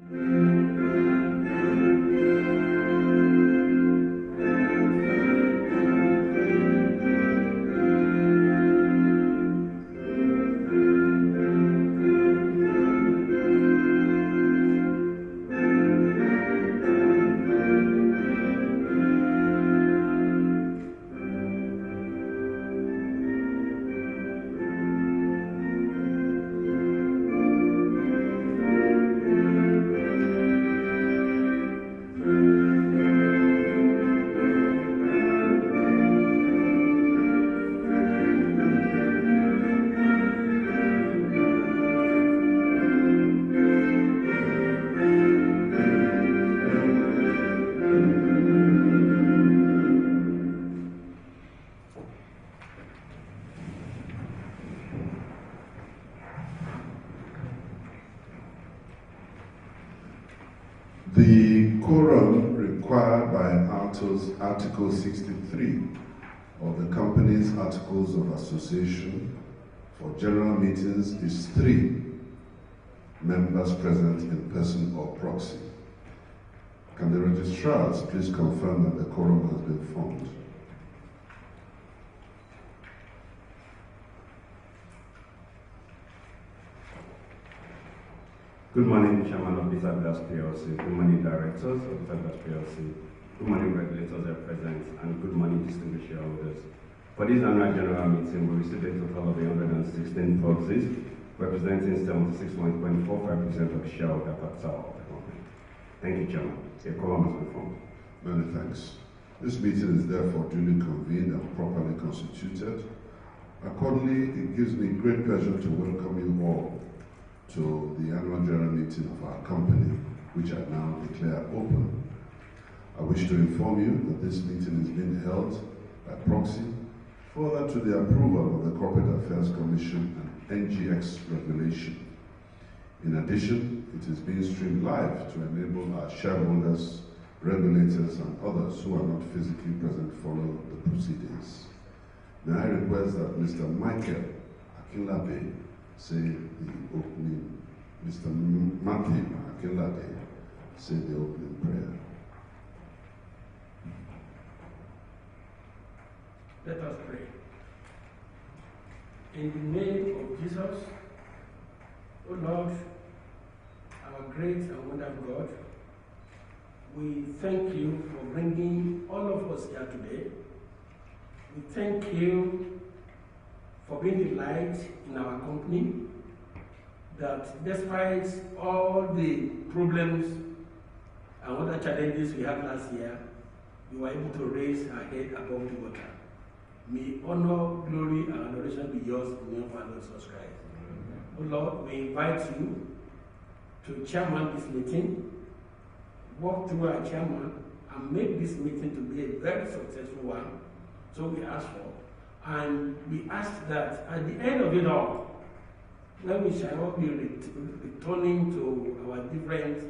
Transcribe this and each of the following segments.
The quorum required by Article 63 of the company's Articles of Association for general meetings is 3 members present in person or proxy. Can the registrars please confirm that the quorum has been formed? Good morning, Chairman of Visaglas PLC. Good morning, Directors of Visaglas PLC. Good morning, regulators that are present, and good morning, distinguished shareholders. For this annual general meeting, we received a total of 116 proxies, representing 76.45% of the shareholder capital of the company. Thank you, Chairman. The quorum has been formed. Many thanks. This meeting is therefore duly convened and properly constituted. Accordingly, it gives me great pleasure to welcome you all to the annual general meeting of our company, which I now declare open. I wish to inform you that this meeting is being held by proxy, further to the approval of the Corporate Affairs Commission and NGX regulation. In addition, it is being streamed live to enable our shareholders, regulators, and others who are not physically present follow the proceedings. May I request that Mr. Michael Akinlabe say the opening, Mr. Matthew Akinlabe say the opening prayer. Let us pray. In the name of Jesus, O Lord, our great and wonderful God, we thank you for bringing all of us here today. We thank you for being the light in our company, that despite all the problems and other challenges we had last year, you were able to raise our head above the water. May honor, glory, and adoration be yours in the name of our Lord Jesus Christ. Oh Lord, we invite you to chairman this meeting, walk through our chairman, and make this meeting to be a very successful one. So we ask for. And we ask that at the end of it all, when we shall all be returning to our different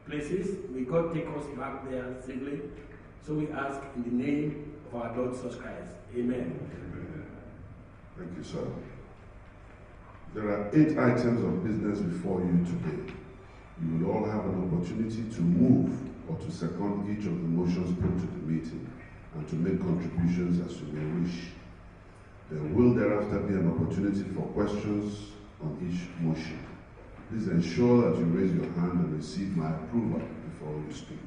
places, may God take us back there safely. So we ask in the name of our Lord Jesus Christ. Amen. Thank you, sir. There are 8 items of business before you today. You will all have an opportunity to move or to second each of the motions put to the meeting and to make contributions as you may wish. There will thereafter be an opportunity for questions on each motion. Please ensure that you raise your hand and receive my approval before you speak.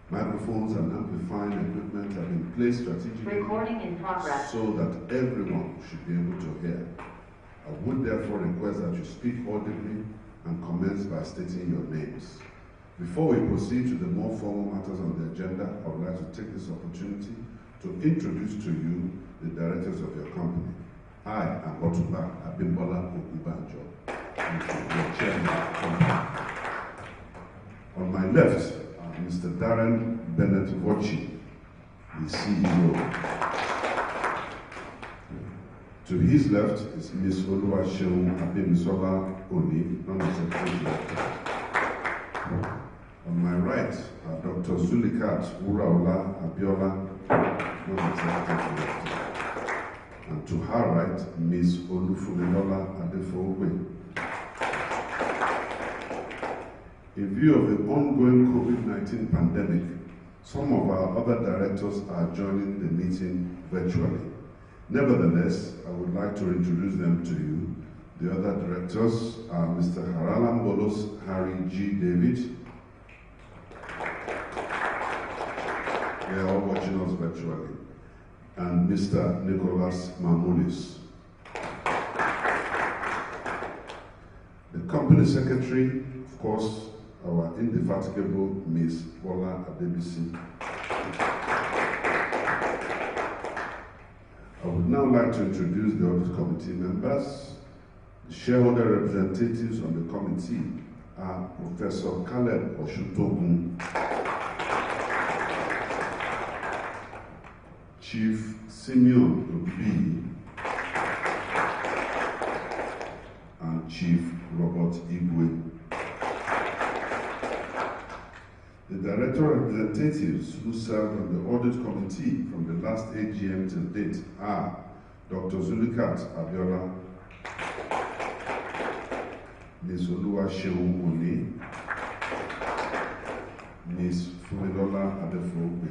Microphones and amplifying equipment have been placed strategically so that everyone should be able to hear. I would therefore request that you speak audibly and commence by stating your names. Before we proceed to the more formal matters on the agenda, I would like to take this opportunity to introduce to you the directors of your company. I am Otuba Abimbola Okubanjo, your chairman. On my left, Mr. Darren Bennett Voci, the CEO. To his left is Ms. Oluwaseun Abimisola Oni, non-executive director. On my right are Dr. Zulikat Uraola Abiola, non-executive director. And to her right, Ms. Olufumilola Adefogwe. In view of the ongoing COVID-19 pandemic, some of our other directors are joining the meeting virtually. Nevertheless, I would like to introduce them to you. The other directors are Mr. Haralambolos Harry G. David. They are all watching us virtually. And Mr. Nicholas Mamoulis. The company secretary, of course, our indefatigable Ms. Bola Adebisi. I would now like to introduce the audit committee members. The shareholder representatives on the committee are Professor Caleb Oshutogun, Chief Simeon Obi, and Chief Robert Igwe. The director representatives who served on the audit committee from the last AGM till date are Dr. Zulikat Abiola, Ms. Oluwaseun Oni, Ms. Fumilola Adefogbe.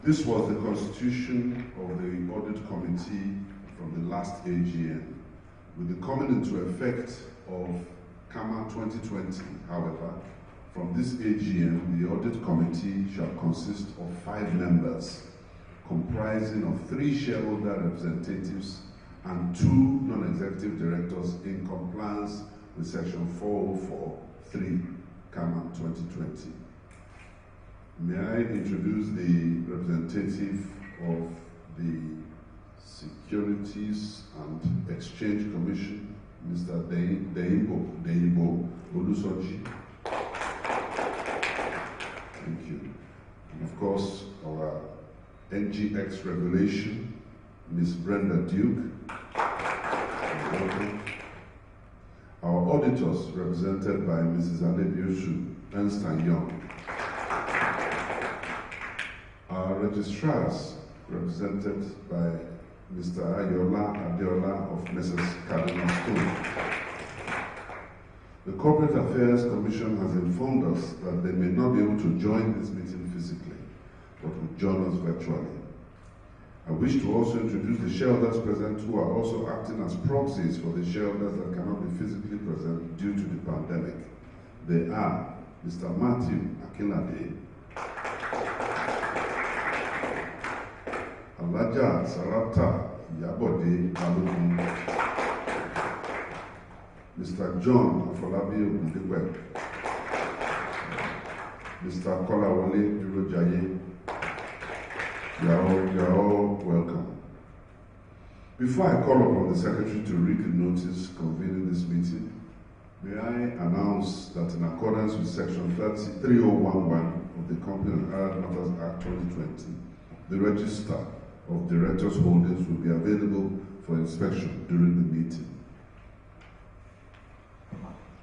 This was the constitution of the audit committee from the last AGM. With the coming into effect of CAMA 2020, however, from this AGM, the audit committee shall consist of 5 members, comprising of 3 shareholder representatives and 2 non-executive directors in compliance with Section 404(3) CAMA 2020. May I introduce the representative of the Securities and Exchange Commission, Mr. Deibo Olusoji. Thank you. And of course, our NGX regulation, Ms. Brenda Duke. Our auditors, represented by Mrs. Alebiosu, Ernst & Young. Our registrars, represented by Mr. Ayola Adeola of Mrs. Cardinal School. The Corporate Affairs Commission has informed us that they may not be able to join this meeting physically, but will join us virtually. I wish to also introduce the shareholders present who are also acting as proxies for the shareholders that cannot be physically present due to the pandemic. They are Mr. Matthew Akinlade, Alaja Sarata Yabode Balogun, Mr. John Afolabi Ogundipe, Mr. Kolawole Durojaye. You are all welcome. Before I call upon the Secretary to read the notice convening this meeting, may I announce that in accordance with Section 30301 of the Company and Allied Matters Act 2020, the register of directors' holdings will be available for inspection during the meeting.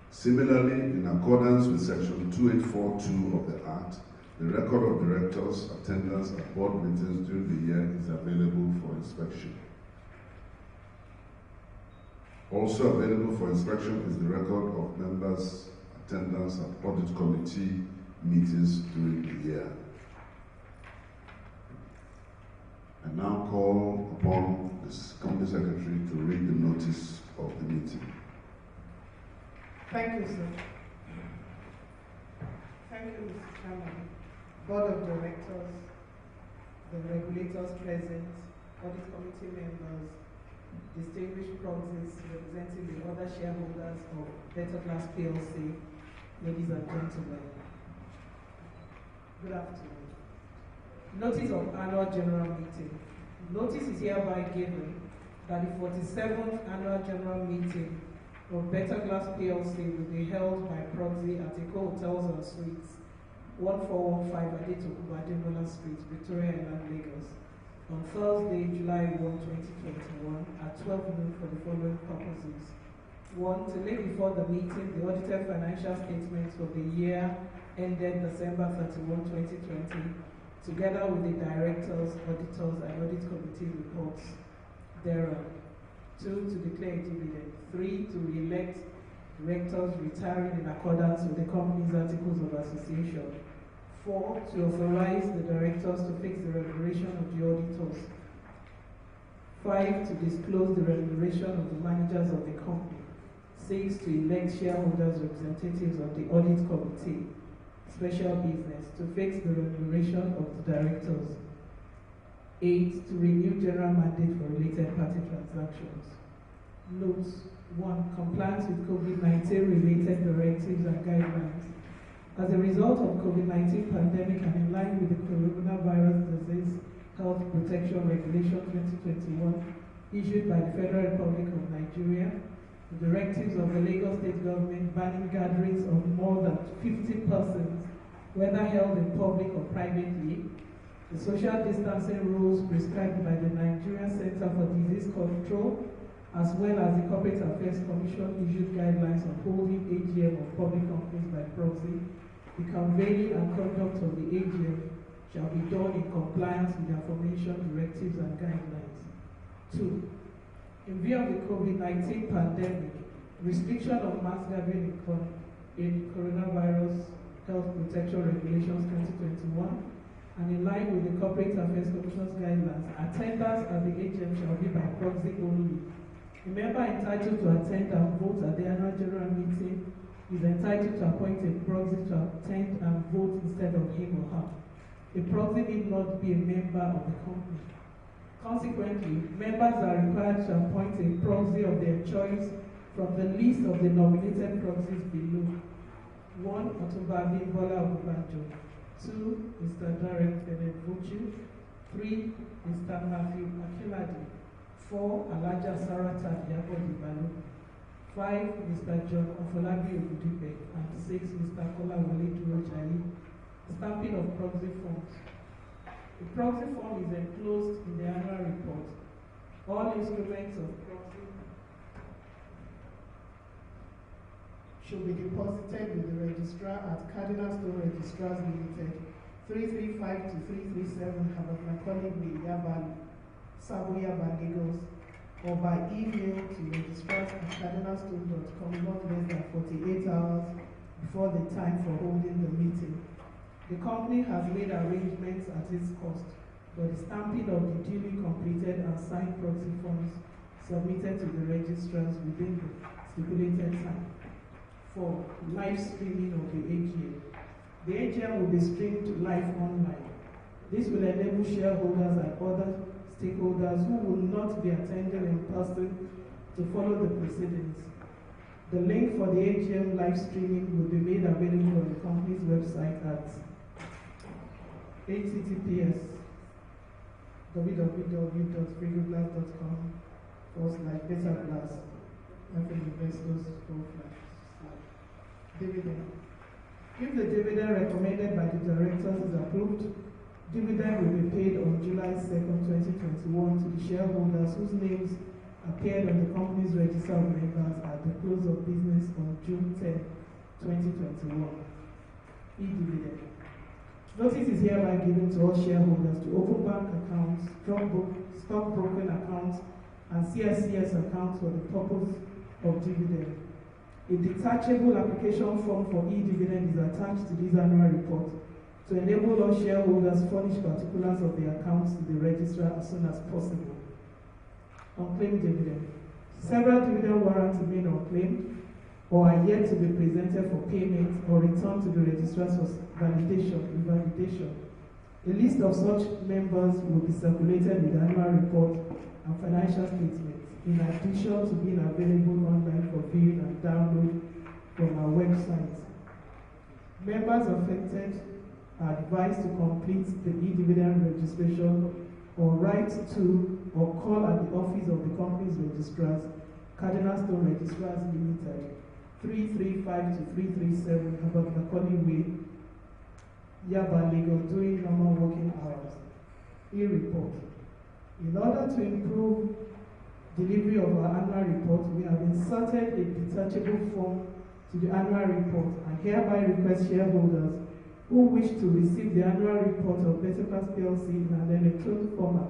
Similarly, in accordance with Section 2842 of the Act, the record of directors' attendance at board meetings during the year is available for inspection. Also available for inspection is the record of members' attendance at audit committee meetings during the year. I now call upon the Company Secretary to read the notice of the meeting. Thank you, sir. Thank you, Mr. Chairman. Board of Directors, the regulators present, audit committee members, distinguished proxies representing the other shareholders of Better Glass PLC, ladies and gentlemen. Good afternoon. Notice of annual general meeting. Notice is hereby given that the 47th annual general meeting of Better Glass PLC will be held by proxy at Eco Hotels and Suites, 1415 Adetokubo Ademola Street, Victoria Island, Lagos, on Thursday, July 1, 2021, at 12 noon for the following purposes. 1. To lay before the meeting the audited financial statements for the year ended December 31, 2020, together with the directors, auditors, and audit committee reports thereon. 2. To declare a dividend. 3. To re-elect directors retiring in accordance with the company's articles of association. 4, to authorize the directors to fix the remuneration of the auditors. 5, to disclose the remuneration of the managers of the company. 6, to elect shareholders representatives of the audit committee, special business, to fix the remuneration of the directors. 8, to renew general mandate for related party transactions. Notes: 1. Compliance with COVID-19 related directives and guidelines. As a result of COVID-19 pandemic and in line with the Coronavirus Disease Health Protection Regulation 2021 issued by the Federal Republic of Nigeria, the directives of the Lagos State Government banning gatherings of more than 50 persons, whether held in public or privately, the social distancing rules prescribed by the Nigeria Center for Disease Control, as well as the Corporate Affairs Commission issued guidelines on holding AGM of public companies by proxy, the convening and conduct of the AGM shall be done in compliance with the aforementioned directives and guidelines. 2. In view of the COVID-19 pandemic, restriction of mass gathering in Coronavirus Health Protection Regulations 2021, and in line with the Corporate Affairs Commission's guidelines, attendance at the AGM shall be by proxy only. A member entitled to attend and vote at the annual general meeting is entitled to appoint a proxy to attend and vote instead of him or her. A proxy need not be a member of the company. Consequently, members are required to appoint a proxy of their choice from the list of the nominated proxies below. 1. Otumba Bola Ogunbanjo. 2. Mr. Derek Bennett Vuchu. 3. Mr. Matthew Akiladi. 4. Alaja Sarata Yabodi Balu. 5. Mr. John Ofolabi Ogudipe. And 6. Mr. Kola Wale Durojayi. Stamping of proxy forms. The proxy form is enclosed in the annual report. All instruments of proxy should be deposited with the registrar at Cardinal Stone Registrars Limited, 335 to 337 Habak Macaulay Way, Yabali, Sabo Yaba, Lagos, or by email to registrars@cardinalstone.com not less than 48 hours before the time for holding the meeting. The company has made arrangements at its cost for the stamping of the duly completed and signed proxy forms submitted to the registrars within the stipulated time. 4. Live streaming of the AGM. The AGM will be streamed live online. This will enable shareholders and other stakeholders who will not be attending in person to follow the proceedings. The link for the AGM live streaming will be made available on the company's website at https://www.freeglass.com/betaglass-investors/. Dividend. If the dividend recommended by the directors is approved, dividend will be paid on July 2nd, 2021 to the shareholders whose names appeared on the company's register of members at the close of business on June 10, 2021. E-dividend. Notice is hereby given to all shareholders to open bank accounts, stockbroking accounts, and CSCS accounts for the purpose of dividend. A detachable application form for e-dividend is attached to this annual report to enable all shareholders furnish particulars of their accounts to the registrar as soon as possible. Unclaimed dividend. Several dividend warrants remain unclaimed or are yet to be presented for payment or returned to the registrars for revalidation. A list of such members will be circulated with the annual report and financial statements, in addition to being available online for viewing and download from our website. Members affected are advised to complete the e-dividend registration or write to or call at the office of the company's registrars, Cardinal Stone Registrars Limited, 335 to 337 Habak Macaulay Way, Yaba, Lagos, during normal working hours. E-report. In order to improve delivery of our annual report, we have inserted a detachable form to the annual report and hereby request shareholders who wish to receive the annual report of Betaclass PLC in an electronic format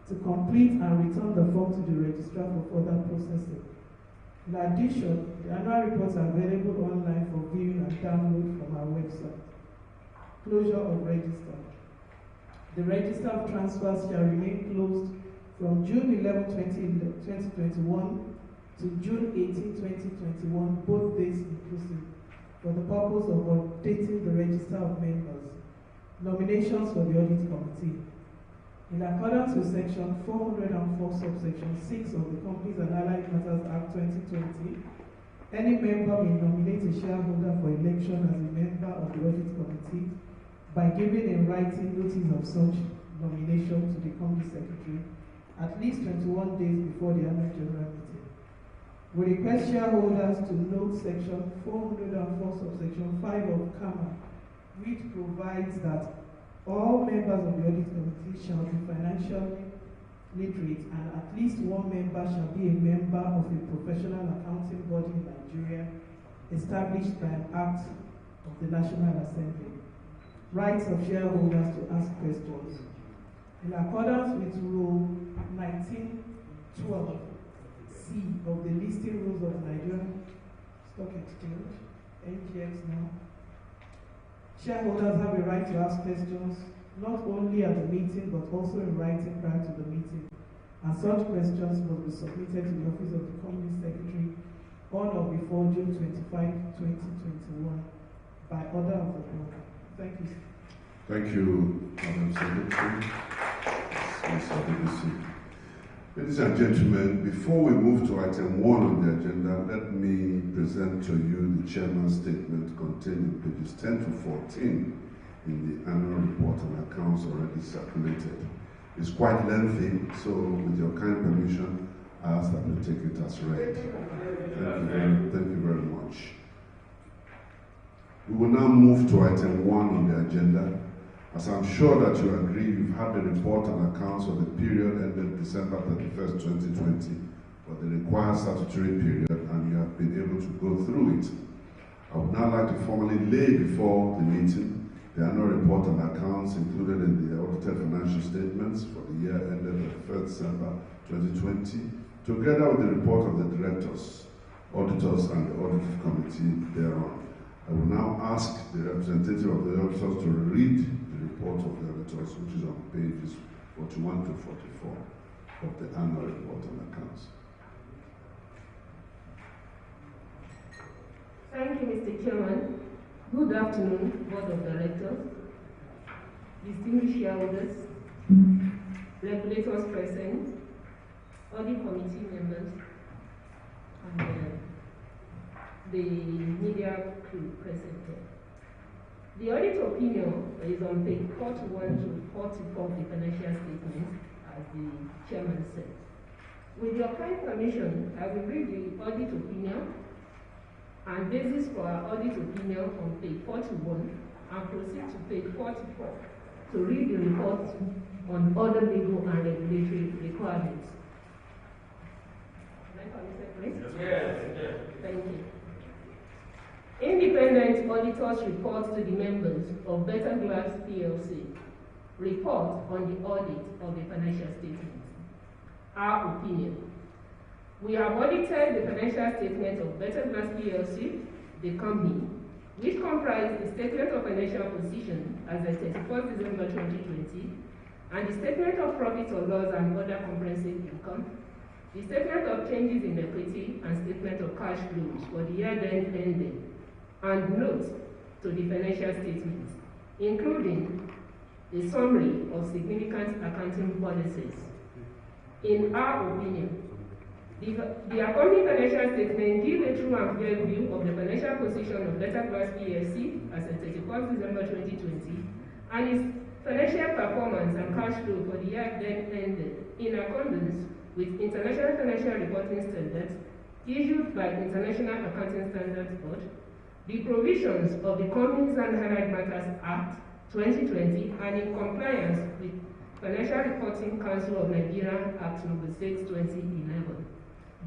to complete and return the form to the registrar for further processing. In addition, the annual reports are available online for viewing and download from our website. Closure of register. The register of transfers shall remain closed from June 11, 2021 to June 18, 2021, both days inclusive, for the purpose of updating the register of members. Nominations for the Audit Committee. In accordance with Section 404, subsection 6 of the Companies and Allied Matters Act 2020, any member may nominate a shareholder for election as a member of the Audit Committee by giving in writing notice of such nomination to the Company Secretary at least 21 days before the annual general meeting. We request shareholders to note Section 404, subsection 5 of CAMA, which provides that all members of the Audit Committee shall be financially literate, and at least one member shall be a member of a professional accounting body in Nigeria established by an act of the National Assembly. Rights of shareholders to ask questions. In accordance with Rule 1912C of the Listing Rules of the Nigerian Stock Exchange, NGX now, shareholders have a right to ask questions not only at the meeting but also in writing prior to the meeting, and such questions must be submitted to the Office of the Company Secretary on or before June 25, 2021 by order of the board. Thank you. Thank you, Madam Secretary. Mr. BBC. Ladies and gentlemen, before we move to item 1 on the agenda, let me present to you the chairman's statement contained in pages 10 to 14 in the annual report and accounts already circulated. It's quite lengthy, so with your kind permission, I ask that we take it as read. Thank you very much. We will now move to item 1 on the agenda. As I'm sure that you agree, you've had the report and accounts of the period ended December 31st, 2020, for the required statutory period, and you have been able to go through it. I would now like to formally lay before the meeting the annual report and accounts included in the audited financial statements for the year ended 31st December 2020, together with the report of the directors, auditors, and the audit committee thereon. I will now ask the representative of the auditors to read the report of the auditors, which is on pages 41 to 44 of the annual report and accounts. Thank you, Mr. Chairman. Good afternoon, Board of Directors, distinguished shareholders, regulators present, audit committee members, and the media crew present here. The audit opinion is on page 41 to 44 of the financial statement, as the chairman said. With your kind permission, I will read the audit opinion and basis for our audit opinion on page 41 and proceed to page 44 to read the report on other legal and regulatory requirements. Can I come in, please? Yes. Thank you. Independent auditors report to the members of Better Glass PLC. Report on the audit of the financial statements. Our opinion. We have audited the financial statement of Better Glass PLC, the company, which comprised the statement of financial position as of 31st December 2020, and the statement of profit or loss and other comprehensive income, the statement of changes in equity and statement of cash flows for the year then ended, and notes to the financial statements, including a summary of significant accounting policies. In our opinion, the accompanying financial statement gives a true and fair view of the financial position of Better Glass PLC as of 31st December 2020 and its financial performance and cash flow for the year then ended in accordance with International Financial Reporting Standards issued by International Accounting Standards Board, the provisions of the Companies and Allied Matters Act 2020, and in compliance with Financial Reporting Council of Nigeria Act No. 6, 2011.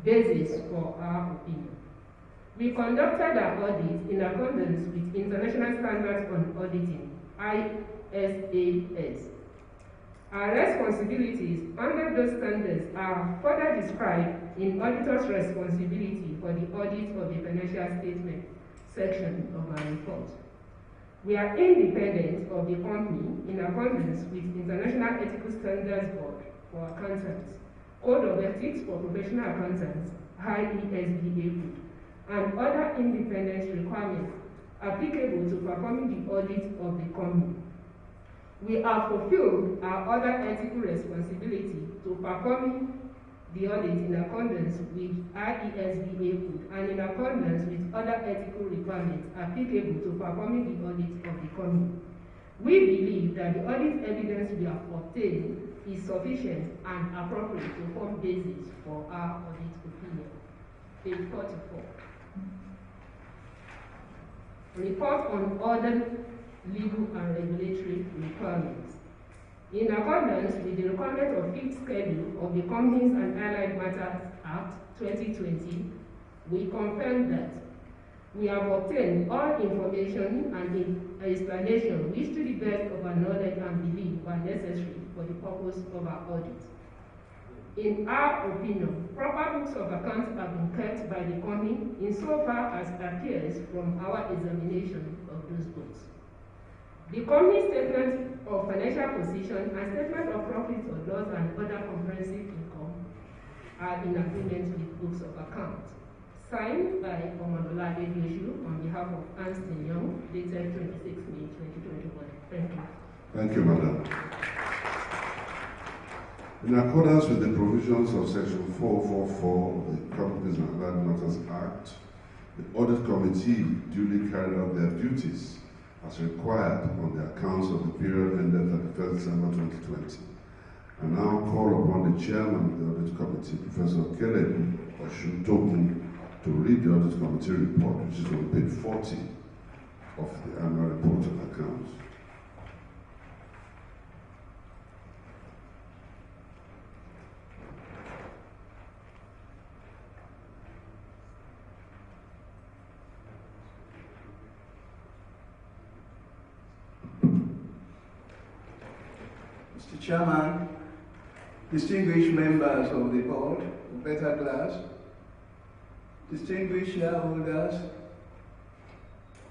Basis for our opinion. We conducted our audit in accordance with International Standards on Auditing, ISAS. Our responsibilities under those standards are further described in auditor's responsibility for the audit of the financial statement section of our report. We are independent of the company in accordance with International Ethical Standards Board for Accountants, Code of Ethics for Professional Accountants, IESBA code, and other independent requirements applicable to performing the audit of the company. We have fulfilled our other ethical responsibility to performing the audit in accordance with IESBA code and in accordance with other ethical requirements applicable to performing the audit of the company. We believe that the audit evidence we have obtained is sufficient and appropriate to form basis for our audit opinion. Page 44. Report on other legal and regulatory requirements. In accordance with the requirement of 5th schedule of the Companies and Allied Matters Act 2020, we confirm that we have obtained all information and explanation which to the best of our knowledge and belief were necessary for the purpose of our audit. In our opinion, proper books of accounts have been kept by the company insofar as appears from our examination of those books. The company's statement of financial position and statement of profits or loss and other comprehensive income are in agreement with books of accounts. Signed by Omodola Adebioshu on behalf of Ernst & Young, dated 26 May 2021. Thank you. Thank you, Madam. In accordance with the provisions of Section 444 of the Companies and Allied Matters Act, the Audit Committee duly carried out their duties as required on the accounts of the period ended 31st December 2020. I now call upon the Chairman of the Audit Committee, Professor Caleb Oshuntoku, to read the Audit Committee report, which is on page 40 of the annual report and accounts. Mr. Chairman, distinguished members of the board, better class, distinguished shareholders,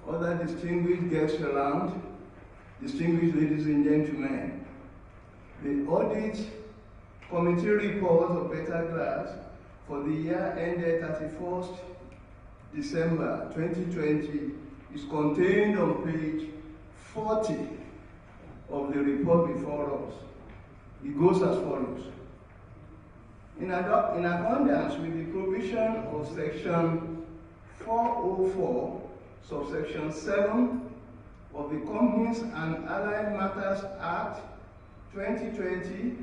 other distinguished guests around, distinguished ladies and gentlemen, the Audit Committee report of better class for the year ended 31st December 2020 is contained on page 40 of the report before us. It goes as follows. In accordance with the provision of Section 404, subsection 7 of the Companies and Allied Matters Act 2020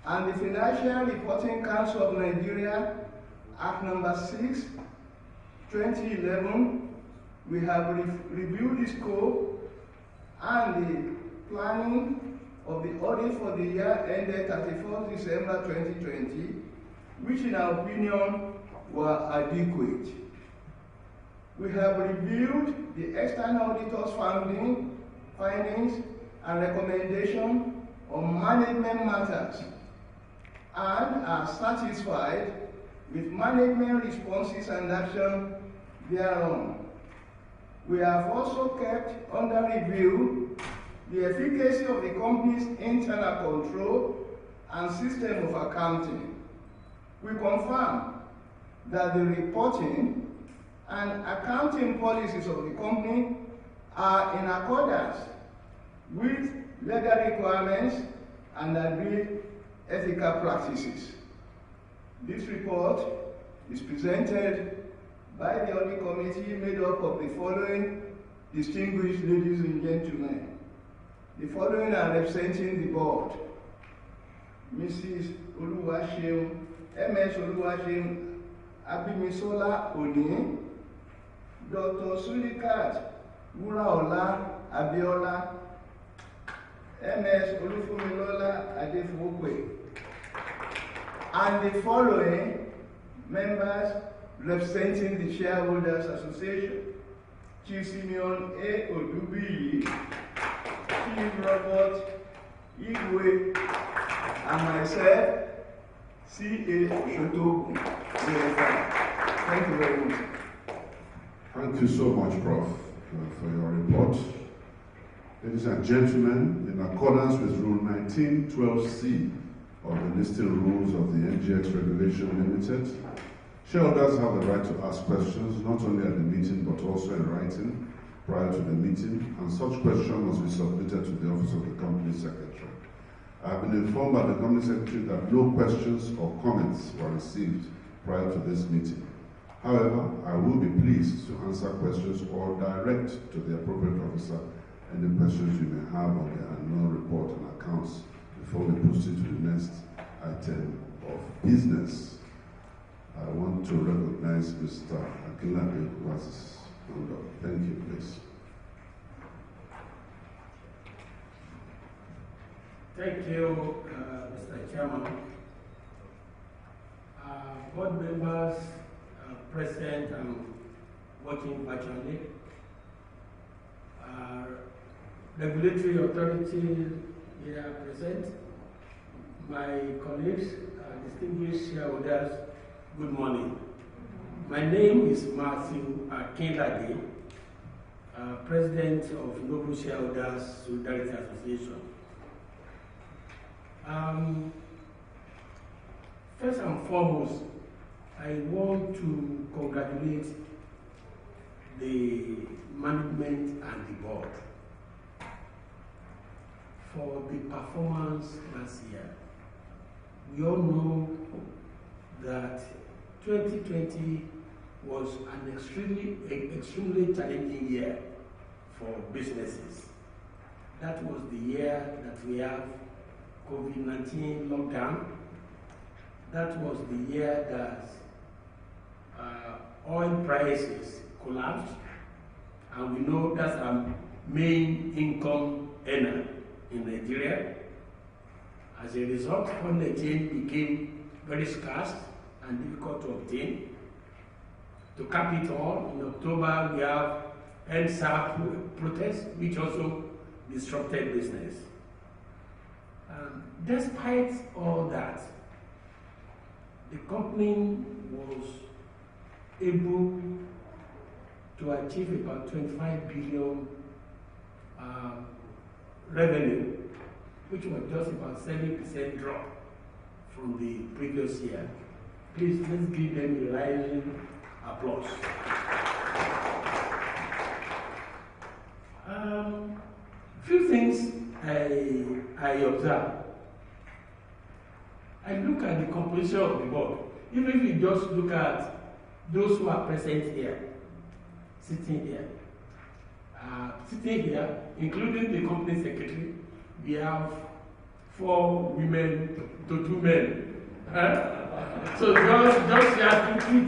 and the Financial Reporting Council of Nigeria Act number 6, 2011, we have reviewed the scope and the planning of the audit for the year ended 31st December 2020, which in our opinion were adequate. We have reviewed the external auditor's findings and recommendations on management matters and are satisfied with management responses and action thereon. We have also kept under review the efficacy of the company's internal control and system of accounting. We confirm that the reporting and accounting policies of the company are in accordance with legal requirements and agreed ethical practices. This report is presented by the Audit Committee made up of the following distinguished ladies and gentlemen. The following are representing the board: Mrs. Oluwaseun, MS Oluwaseun Abimisola Oni, Dr. Sulikat Wuraola Abiola, MS Olufumilola Adefokwe, and the following members representing the Shareholders Association: Chief Simeon A. Odubiyi, Chief Robert Igwe, and myself, C.A. Shoto, Thank you very much. Thank you so much, Prof, for your report. Ladies and gentlemen, in accordance with Rule 1912C of the listing rules of the NGX Regulation Limited, shareholders have the right to ask questions not only at the meeting but also in writing prior to the meeting, and such questions must be submitted to the Office of the Company Secretary. I have been informed by the Company Secretary that no questions or comments were received prior to this meeting. However, I will be pleased to answer questions or direct to the appropriate officer any questions you may have on the annual report and accounts before we proceed to the next item of business. I want to recognize Mr. Akinlabe, who has his hand up. Thank you, please. Thank you, Mr. Chairman. Board members present and watching virtually. Regulatory authority here present. My colleagues, distinguished shareholders, good morning. My name is Matthew Akinlabe, President of Noble Shareholders Solidarity Association. First and foremost, I want to congratulate the management and the board for the performance last year. We all know that 2020 was an extremely challenging year for businesses. That was the year that we have COVID-19 lockdown. That was the year that oil prices collapsed, and we know that's our main income earner in Nigeria. As a result, foreign exchange became very scarce and difficult to obtain. To cap it all, in October we have NSAP protests, which also disrupted business. Despite all that, the company was able to achieve about 25 billion revenue, which was just about 70% drop from the previous year. Please, let's give them a rising applause. Few things I observe. I look at the composition of the board. Even if you just look at those who are present here, sitting here, including the company secretary, we have 4 women to 2 men. So just here 2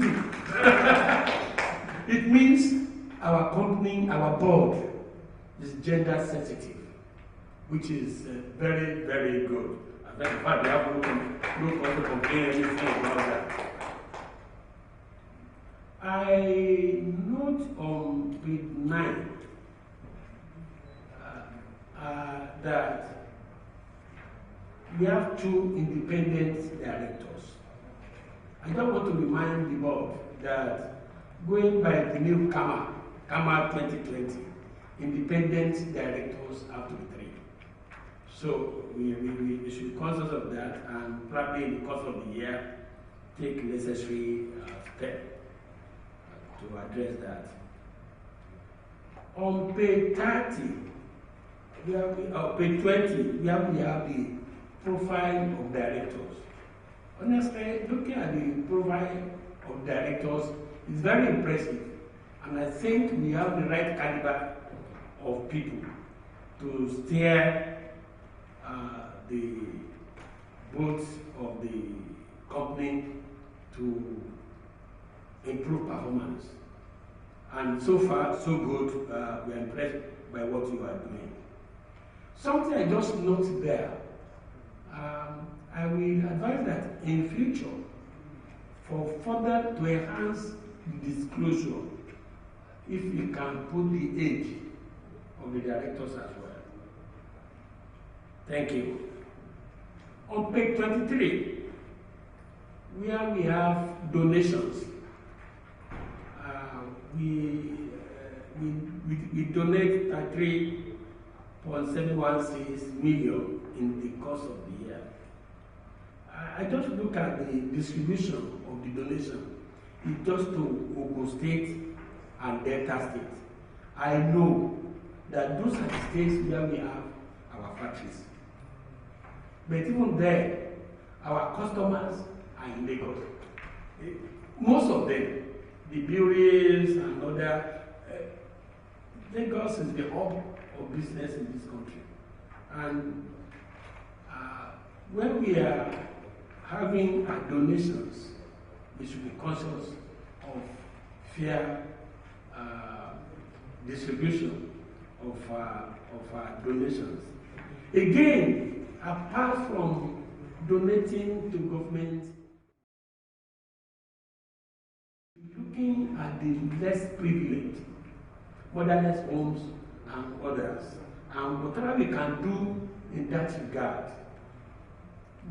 It means our company, our board is gender sensitive, which is very, very good. In fact, they have no cause to complain anything about that. I note on page 9 that we have 2 independent directors. I just want to remind the board that going by the new CAMA 2020, independent directors have to be 3. So we should be conscious of that, and probably in the course of the year take necessary steps to address that. On page 30, page 20, we have the profile of directors. Honestly, looking at the profile of directors is very impressive, and I think we have the right caliber of people to steer the boats of the company to improve performance. And so far, so good. We are impressed by what you are doing. Something I just note there, I will advise that in future, for further to enhance the disclosure, if you can put the age of the directors as well. Thank you. On page 23, where we have donations. We donate 3.716 million in the course of the year. I just look at the distribution of the donation. It's just to Ogun State and Delta State. I know that those are the states where we have our factories. But even there, our customers are in Lagos. Most of them, the breweries and other, Lagos is the hub of business in this country. And when we are having our donations, we should be conscious of fair distribution of our donations. Again, apart from donating to government, looking at the less privileged, motherless homes and others, and whatever we can do in that regard,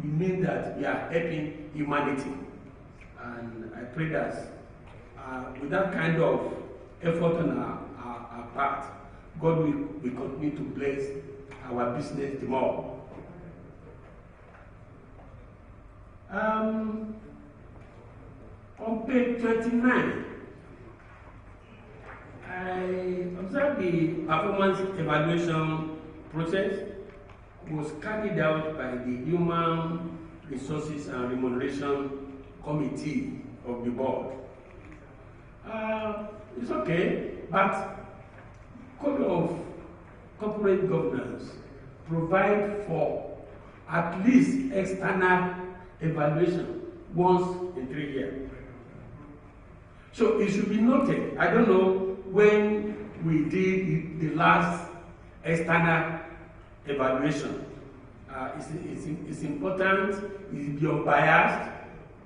we mean that we are helping humanity. And I pray that with that kind of effort on our part, God will continue to bless our business the more. On page 29, I observed the performance evaluation process was carried out by the Human Resources and Remuneration Committee of the board. It's okay, but Code of Corporate Governance provide for at least external evaluation once in 3 years. So it should be noted, I don't know when we did the last external evaluation. It's important, it's be unbiased,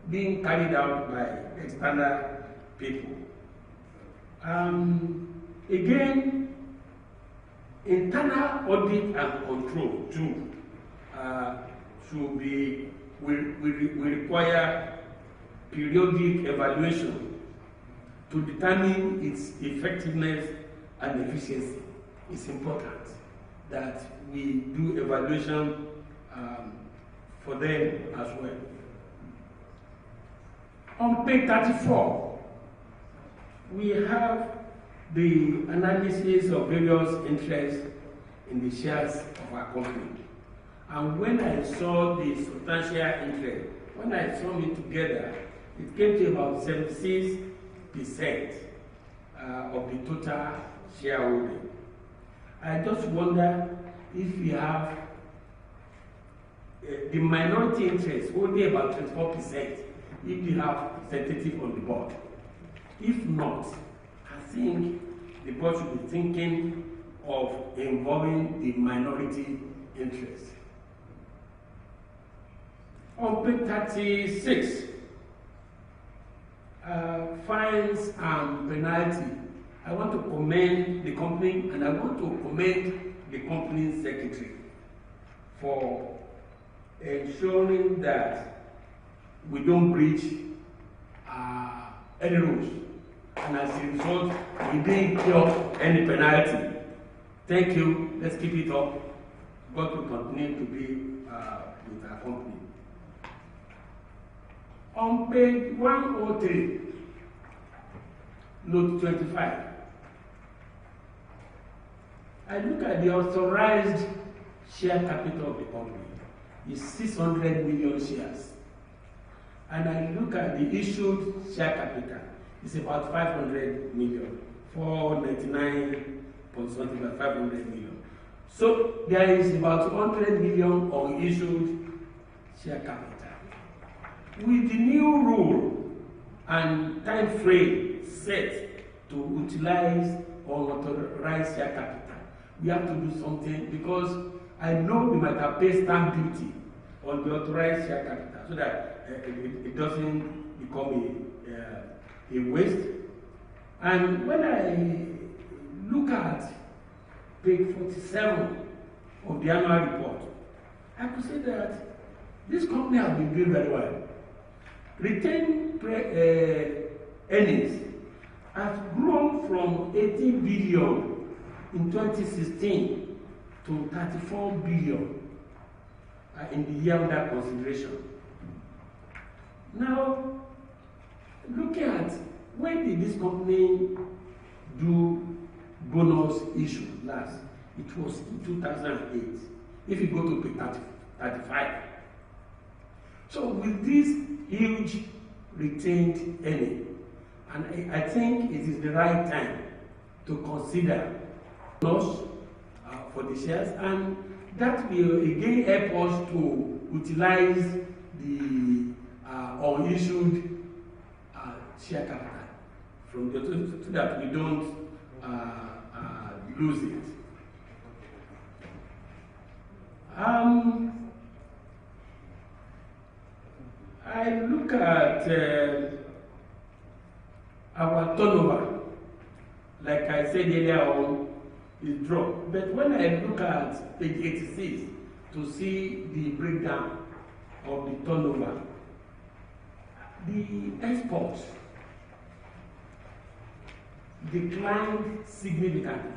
being carried out by external people. Again, internal audit and control too we require periodic evaluation to determine its effectiveness and efficiency. It's important that we do evaluation for them as well. On page 34, we have the analysis of various interests in the shares of our company. And when I saw the substantial interest, when I saw it together, it came to about 76% of the total shareholding. I just wonder if we have the minority interest only about 24%, if we have representative on the board. If not, I think the board should be thinking of involving the minority interest. On page 36, fines and penalty. I want to commend the company and I want to commend the company secretary for ensuring that we don't breach any rules. And as a result, we didn't incur any penalty. Thank you. Let's keep it up. God will continue to be with our company. On page 103, note 25, I look at the authorized share capital of the company. It's 600 million shares. And I look at the issued share capital. It's about 500 million, 499 point something, about 500 million. So there is about 100 million on issued share capital. With the new rule and time frame set to utilize unauthorized share capital, we have to do something because I know we might have paid stamp duty on the authorized share capital so that it doesn't become a waste. And when I look at page 47 of the annual report, I could say that this company has been doing very well. Retained earnings has grown from 80 billion in 2016 to 34 billion in the year under consideration. Now, looking at when did this company do bonus issue last? It was in 2008. If you go to page 35. So with this huge retained earning, and I think it is the right time to consider bonus for the shares, and that will again help us to utilize the unissued share capital from the, so that we don't lose it. I look at our turnover, like I said earlier on, is dropped. But when I look at page 86 to see the breakdown of the turnover, the exports declined significantly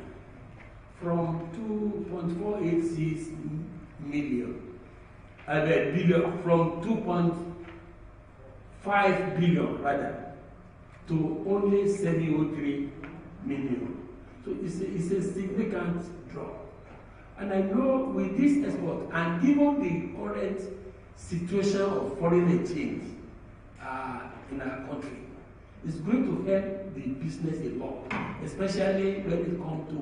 from 2.486 billion from 2.5 billion rather to only 703 million. So it's a significant drop. And I know with this export and given the current situation of foreign exchange in our country, it's going to help the business a lot, especially when it comes to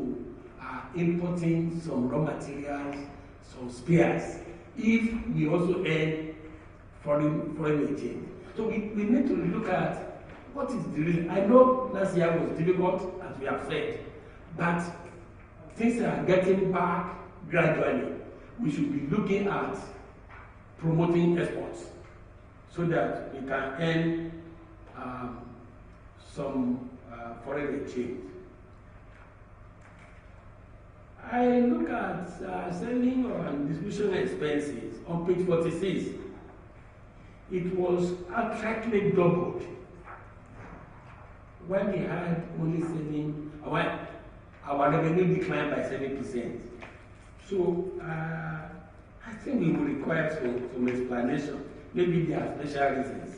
importing some raw materials, some spares, if we also earn foreign exchange. So we need to look at what is the reason. I know last year was difficult, as we have said, but things are getting back gradually. We should be looking at promoting exports so that we can earn some foreign exchange. I look at selling and distribution expenses on page 46. It was actually doubled when we had only our revenue declined by 7%. So I think we will require some explanation. Maybe there are special reasons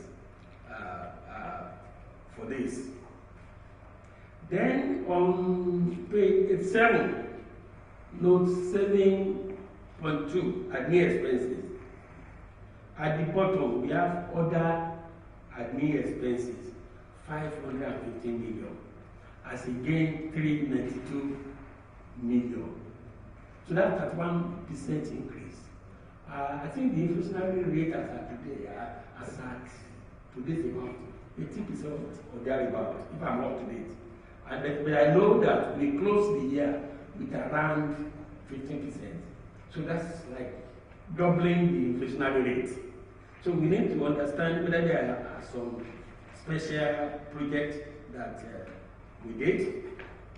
for this. Then on page 7, note 7.2, admin expenses. At the bottom, we have other admin expenses, 515 million, as again 392 million. So that's at 1% increase. I think the inflationary rate as at today, as at today's amount, 80% or thereabout, if I'm up to date. But I know that we closed the year with around 15%. So that's like doubling the inflationary rate. So we need to understand whether there are some special projects that we did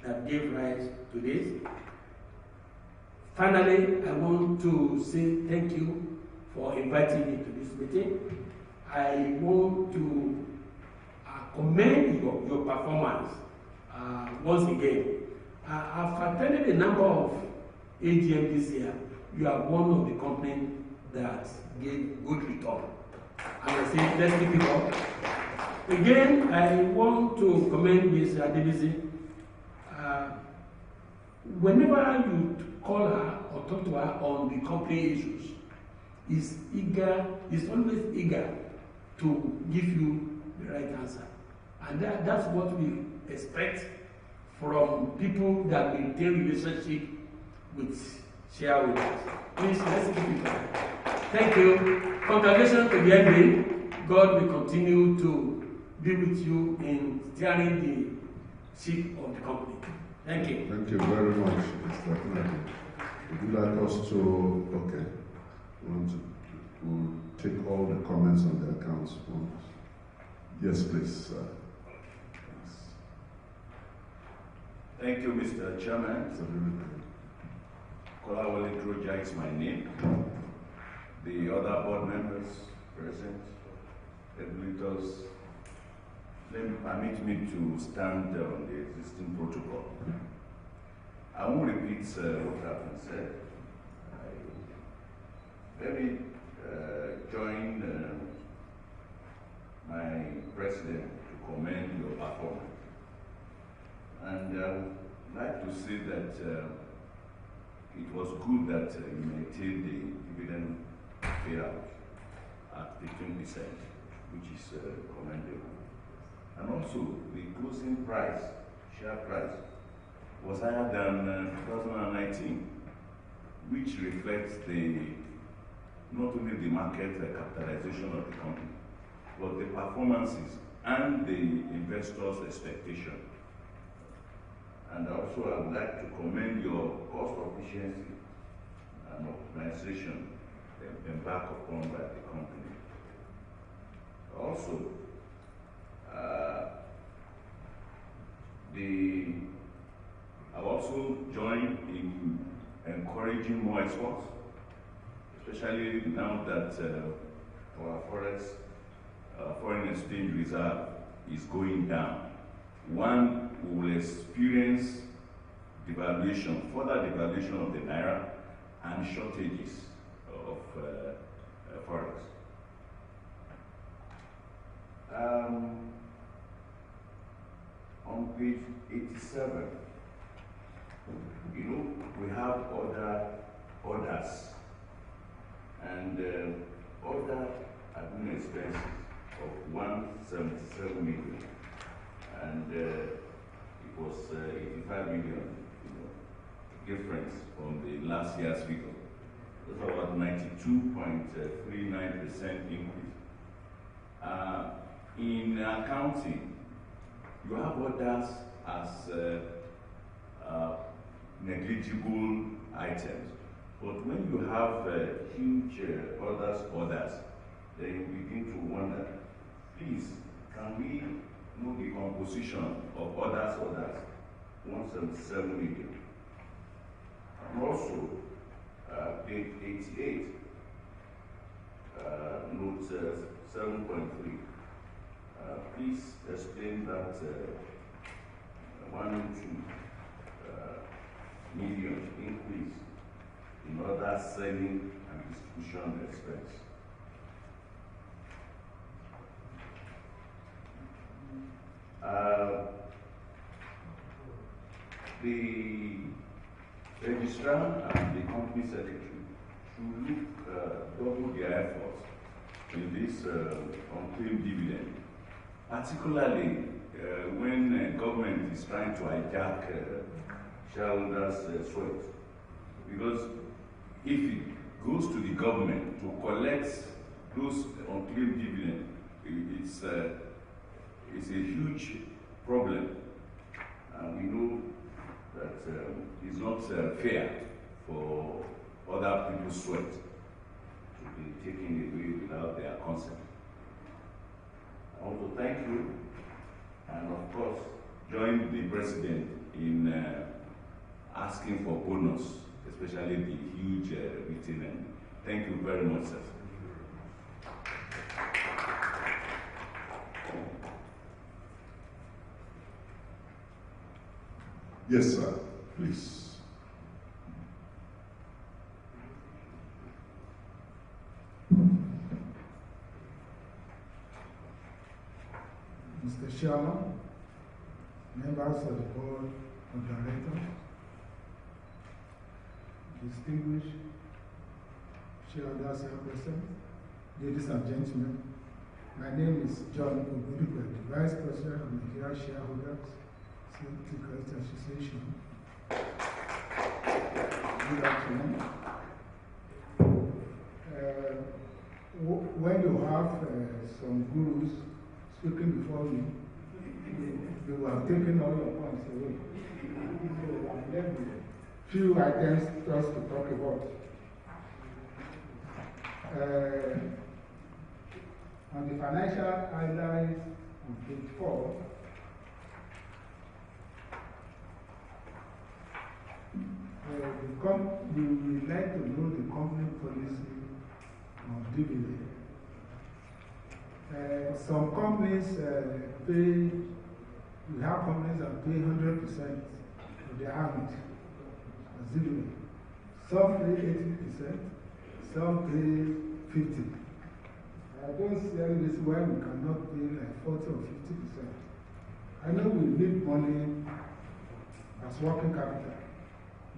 that gave rise to this. Finally, I want to say thank you for inviting me to this meeting. I want to commend your performance once again. I've attended a number of AGM this year. You are one of the companies that gave good return. And I say, let's keep it up. Again, I want to commend Ms. Adebisi. Whenever you call her or talk to her on the company issues, is always eager to give you the right answer. And that's what we expect from people that maintain relationship with shareholders. Please, let's keep it up. Thank you. Congratulations to the MD. God will continue to be with you in steering the ship of the company. Thank you. Thank you very much, Mr. Kennedy. Would you like us to, okay, we'll take all the comments on the accounts. Yes, please. Thank you, Mr. Chairman. Kolawole Droja is my name. The other board members present, regulators, permit me to stand on the existing protocol. I won't repeat what has been said. Let me join my president to commend your performance. And I would like to say that it was good that you maintained the dividend payout at 15%, which is commendable. And also, the closing price, share price, was higher than 2019, which reflects not only the market capitalization of the company, but the performances and the investors' expectation. And also, I would like to commend your cost efficiency and optimization embarked upon by the company. Also, I also join in encouraging more exports, especially now that our foreign exchange reserve is going down. One will experience devaluation, further devaluation of the naira and shortages of forex. On page 87, we have orders and other admin expenses of 177 million, and it was 85 million, difference from the last year's figure. That's about 92.39% increase. In accounting, you have orders as negligible items, but when you have huge orders, then you begin to wonder, please, can we know the composition of orders, 177 million. And also, page 88, note 7.3. Please explain that 1 to 2 million increase in order selling and distribution expense. The registrar and the company secretary should double their efforts in this unclaimed dividend, particularly when government is trying to hijack shareholders' sweat. Because if it goes to the government to collect those unclaimed dividends, it's a huge problem. And we know that it's not fair for other people's sweat to be taken away without their consent. I want to thank you, and of course, join the president in asking for bonus, especially the huge return. Thank you very much, sir. Yes, sir. Please. Mr. Chairman, members of the board of directors, distinguished shareholders here present, ladies and gentlemen, my name is John Ogudupe, the Vice President of the Nigeria Shareholders Credit Association. Good afternoon. When you have some gurus speaking before you, they will have taken all your points away. So I left a few items just to talk about. On the financial highlights on page 4, we would like to know the company policy of dividend. Some companies pay, we have companies that pay 100% of their earnings as dividend. Some pay 80%, some pay 50%. I don't see any reason why we cannot pay like 40 or 50%. I know we need money as working capital,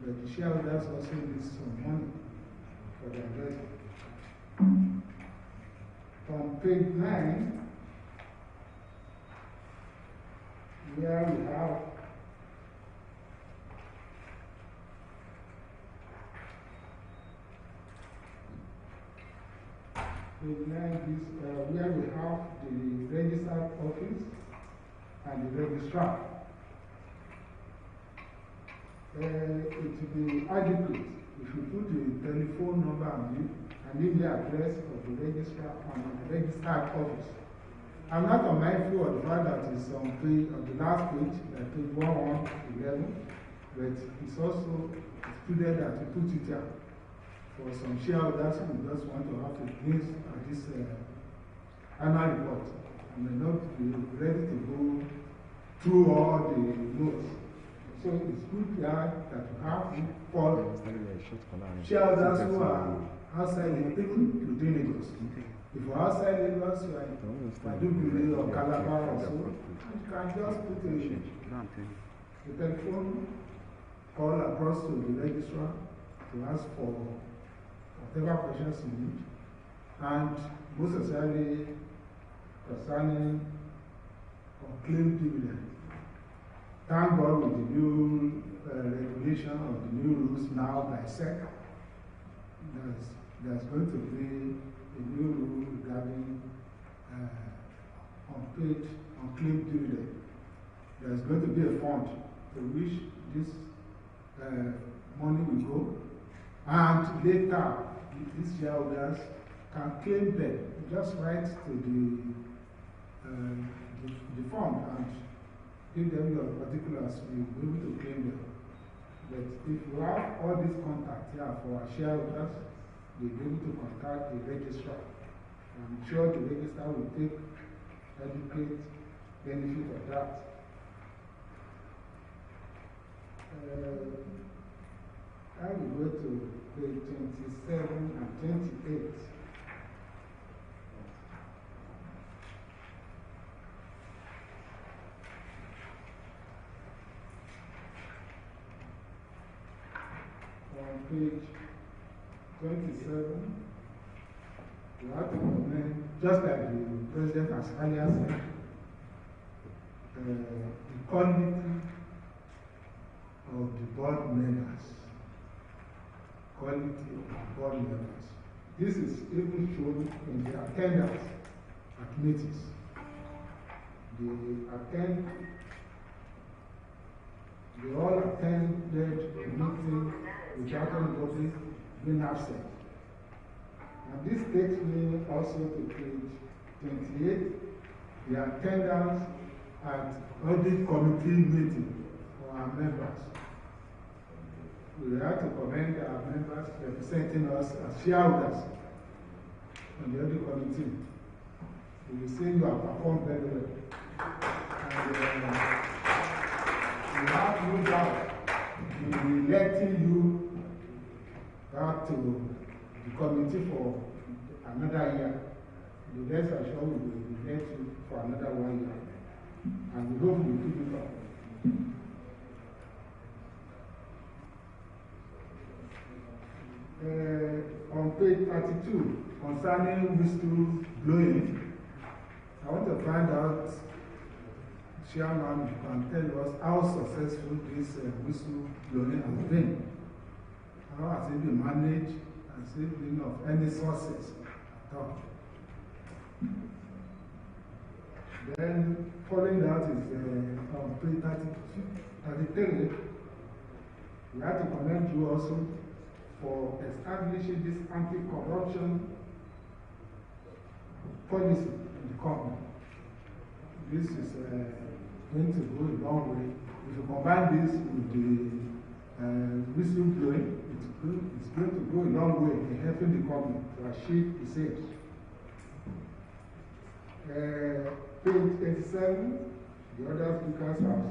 but the shareholders also need some money for their investment. On page 9, where we have page 9 is where we have the registered office and the registrar. It will be adequate if you put the telephone number and email address of the registrar and the registered office. I'm not unmindful of the fact that it's on the last page, like page 1111, but it's also excluded that you put it there for some shareholders who just want to have a glimpse at this annual report and may not be ready to go through all the notes. So it's good that you have for shareholders who are outside, even within Lagos. If you're outside Lagos, you are in Maiduguri or Calabar or so, you can just put a telephone call across to the registrar to ask for whatever questions you need, and most especially concerning unclaimed dividend. Thank God with the new regulation of the new rules now by SEC, there's going to be a new rule regarding unclaimed dividend. There's going to be a fund to which this money will go, and later these shareholders can claim them. Just write to the fund and give them your particulars, you'll be able to claim them. But if you have all these contacts here for our shareholders, you'll be able to contact the registrar. I'm sure the registrar will take adequate benefit of that. I will go to page 27 and 28. On page 27, you have to comment, just like the President has earlier said, the quality of the board members. Quality of the board members. This is even shown in the attendance at meetings. They all attended the meeting without anybody being absent. And this takes me also to page 28, the attendance at audit committee meeting for our members. We have to commend our members representing us as shareholders on the audit committee. We will say you have performed very well. And we have no doubt we will be electing you back to the committee for another year. The rest are sure we will elect you for another 1 year. And we hope we will keep it up. On page 32, concerning whistle blowing, I want to find out, Chairman, you can tell us how successful this whistle blowing has been. How has it been managed? Has it been of any sources at all? Then, following that is on page 33, we have to commend you also for establishing this anti-corruption policy in the company. This is going to go a long way. If you combine this with the whistleblowing, it's going to go a long way in helping the company to achieve its aims. Page 87, the other speakers have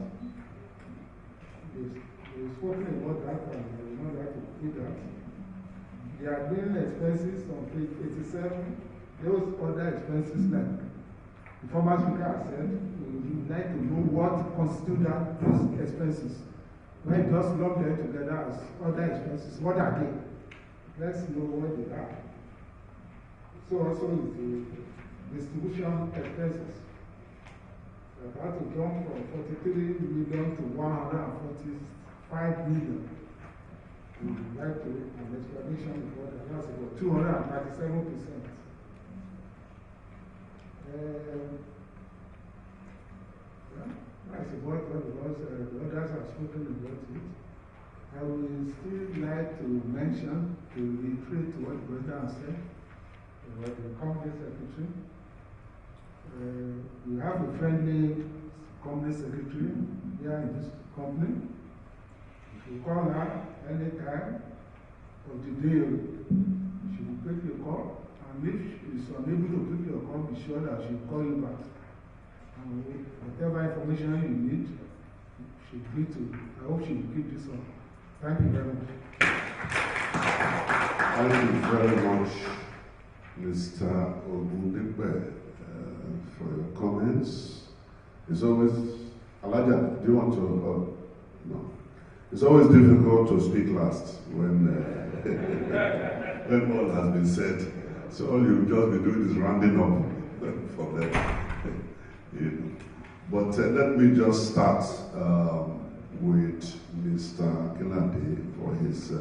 they've spoken about that, and I will not like to put that. The admin expenses on page 87, those other expenses like the former speaker has said, we would like to know what constitute those expenses. When you just lump them together as other expenses, what are they? Let's know what they are. So also is the distribution expenses. We've had to jump from 43 million to 145 million. We would like to an explanation before that. That's about 237%. That's about what the others have spoken about it. I will still like to mention, to reiterate what the brother has said about the company secretary. We have a friendly company secretary here in this company. If you call her any time of the day, she will pick your call. And if she is unable to pick your call, be sure that she will call you back. And whatever information you need, she will give to. I hope she will keep this on. Thank you very much. Thank you very much, Mr. Ogundepe, for your comments. It's always, Elijah, do you want to? No. It's always difficult to speak last when when all has been said. So all you just be doing is rounding up for them. You know. But let me just start with Mr. Kilande for his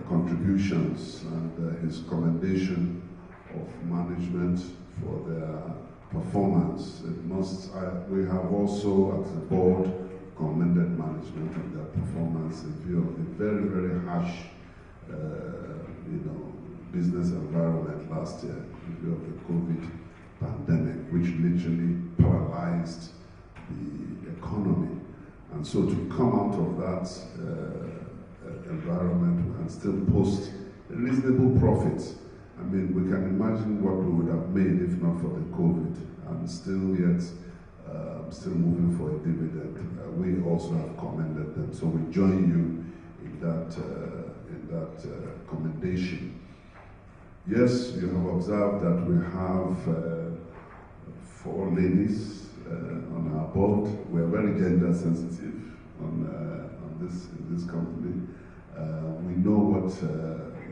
contributions and his commendation of management for their performance. We have also, as a board, commended management on their performance in view of the very, very harsh, business environment last year, in view of the COVID pandemic, which literally paralyzed the economy. And so to come out of that environment and still post a reasonable profit, I mean, we can imagine what we would have made if not for the COVID, and still moving for a dividend. We also have commended them, so we join you in that commendation. Yes, you have observed that we have 4 ladies on our board. We are very gender sensitive in this company. We know what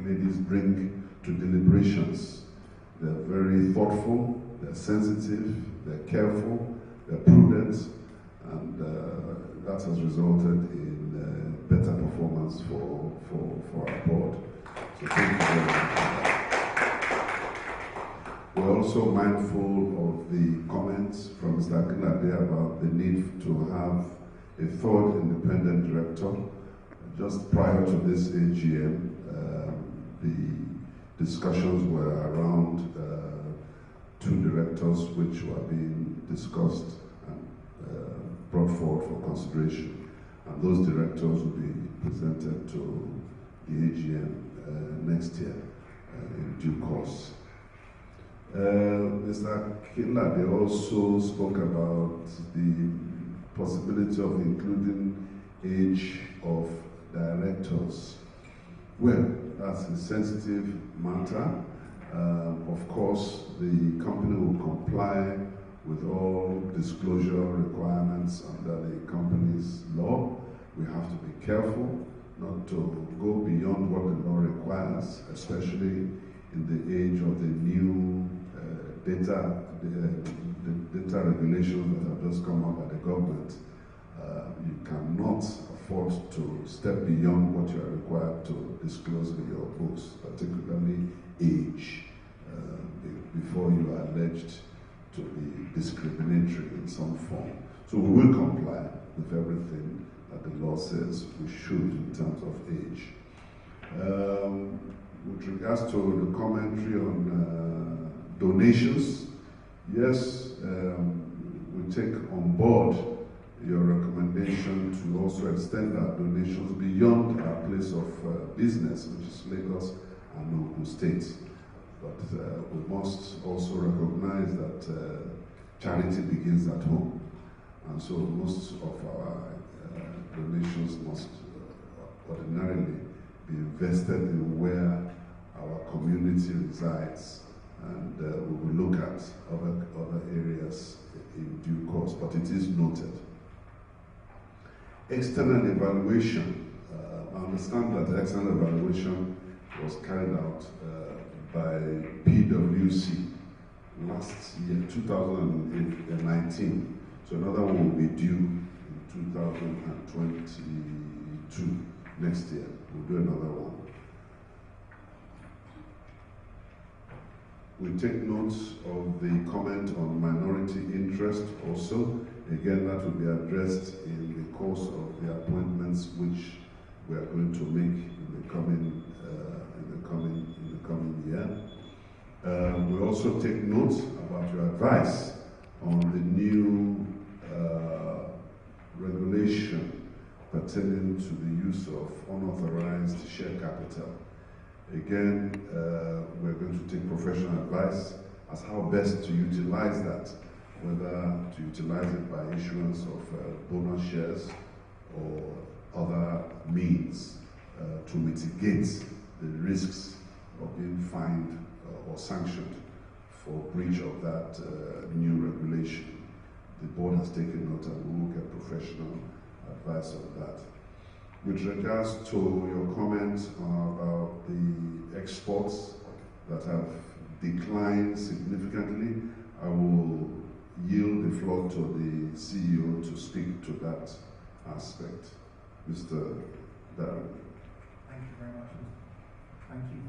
ladies bring to deliberations. They're very thoughtful, they're sensitive, they're careful, they're prudent, and that has resulted in better performance for our board. So thank you very much. We're also mindful of the comments from Mr. Akinade about the need to have a 3rd independent director. Just prior to this AGM, the discussions were around 2 directors which were being discussed and brought forward for consideration. And those directors will be presented to the AGM next year in due course. Mr. Kilade also spoke about the possibility of including age of directors. Well, that's a sensitive matter. Of course, the company will comply with all disclosure requirements under the company's law. We have to be careful not to go beyond what the law requires, especially in the age of the new data regulations that have just come out by the government. You cannot afford to step beyond what you are required to disclose in your books, particularly age, before you are alleged to be discriminatory in some form. So we will comply with everything that the law says we should in terms of age. With regards to the commentary on donations, yes, we take on board your recommendation to also extend our donations beyond our place of business, which is Lagos and Ogun State. But we must also recognize that charity begins at home. And so most of our donations must ordinarily be invested in where our community resides. And we will look at other areas in due course, but it is noted. External evaluation. I understand that the external evaluation was carried out by PwC last year, 2019. So another one will be due in 2022, next year. We'll do another one. We take note of the comment on minority interest also. Again, that will be addressed in the course of the appointments which we are going to make in the coming year. We also take note about your advice on the new regulation pertaining to the use of unauthorized share capital. Again, we're going to take professional advice as how best to utilize that, whether to utilize it by issuance of bonus shares or other means to mitigate the risks of being fined or sanctioned for breach of that new regulation. The board has taken note and we will get professional advice on that. With regards to your comments about the exports that have declined significantly, I will yield the floor to the CEO to speak to that aspect. Mr. Darren. Thank you very much. Thank you.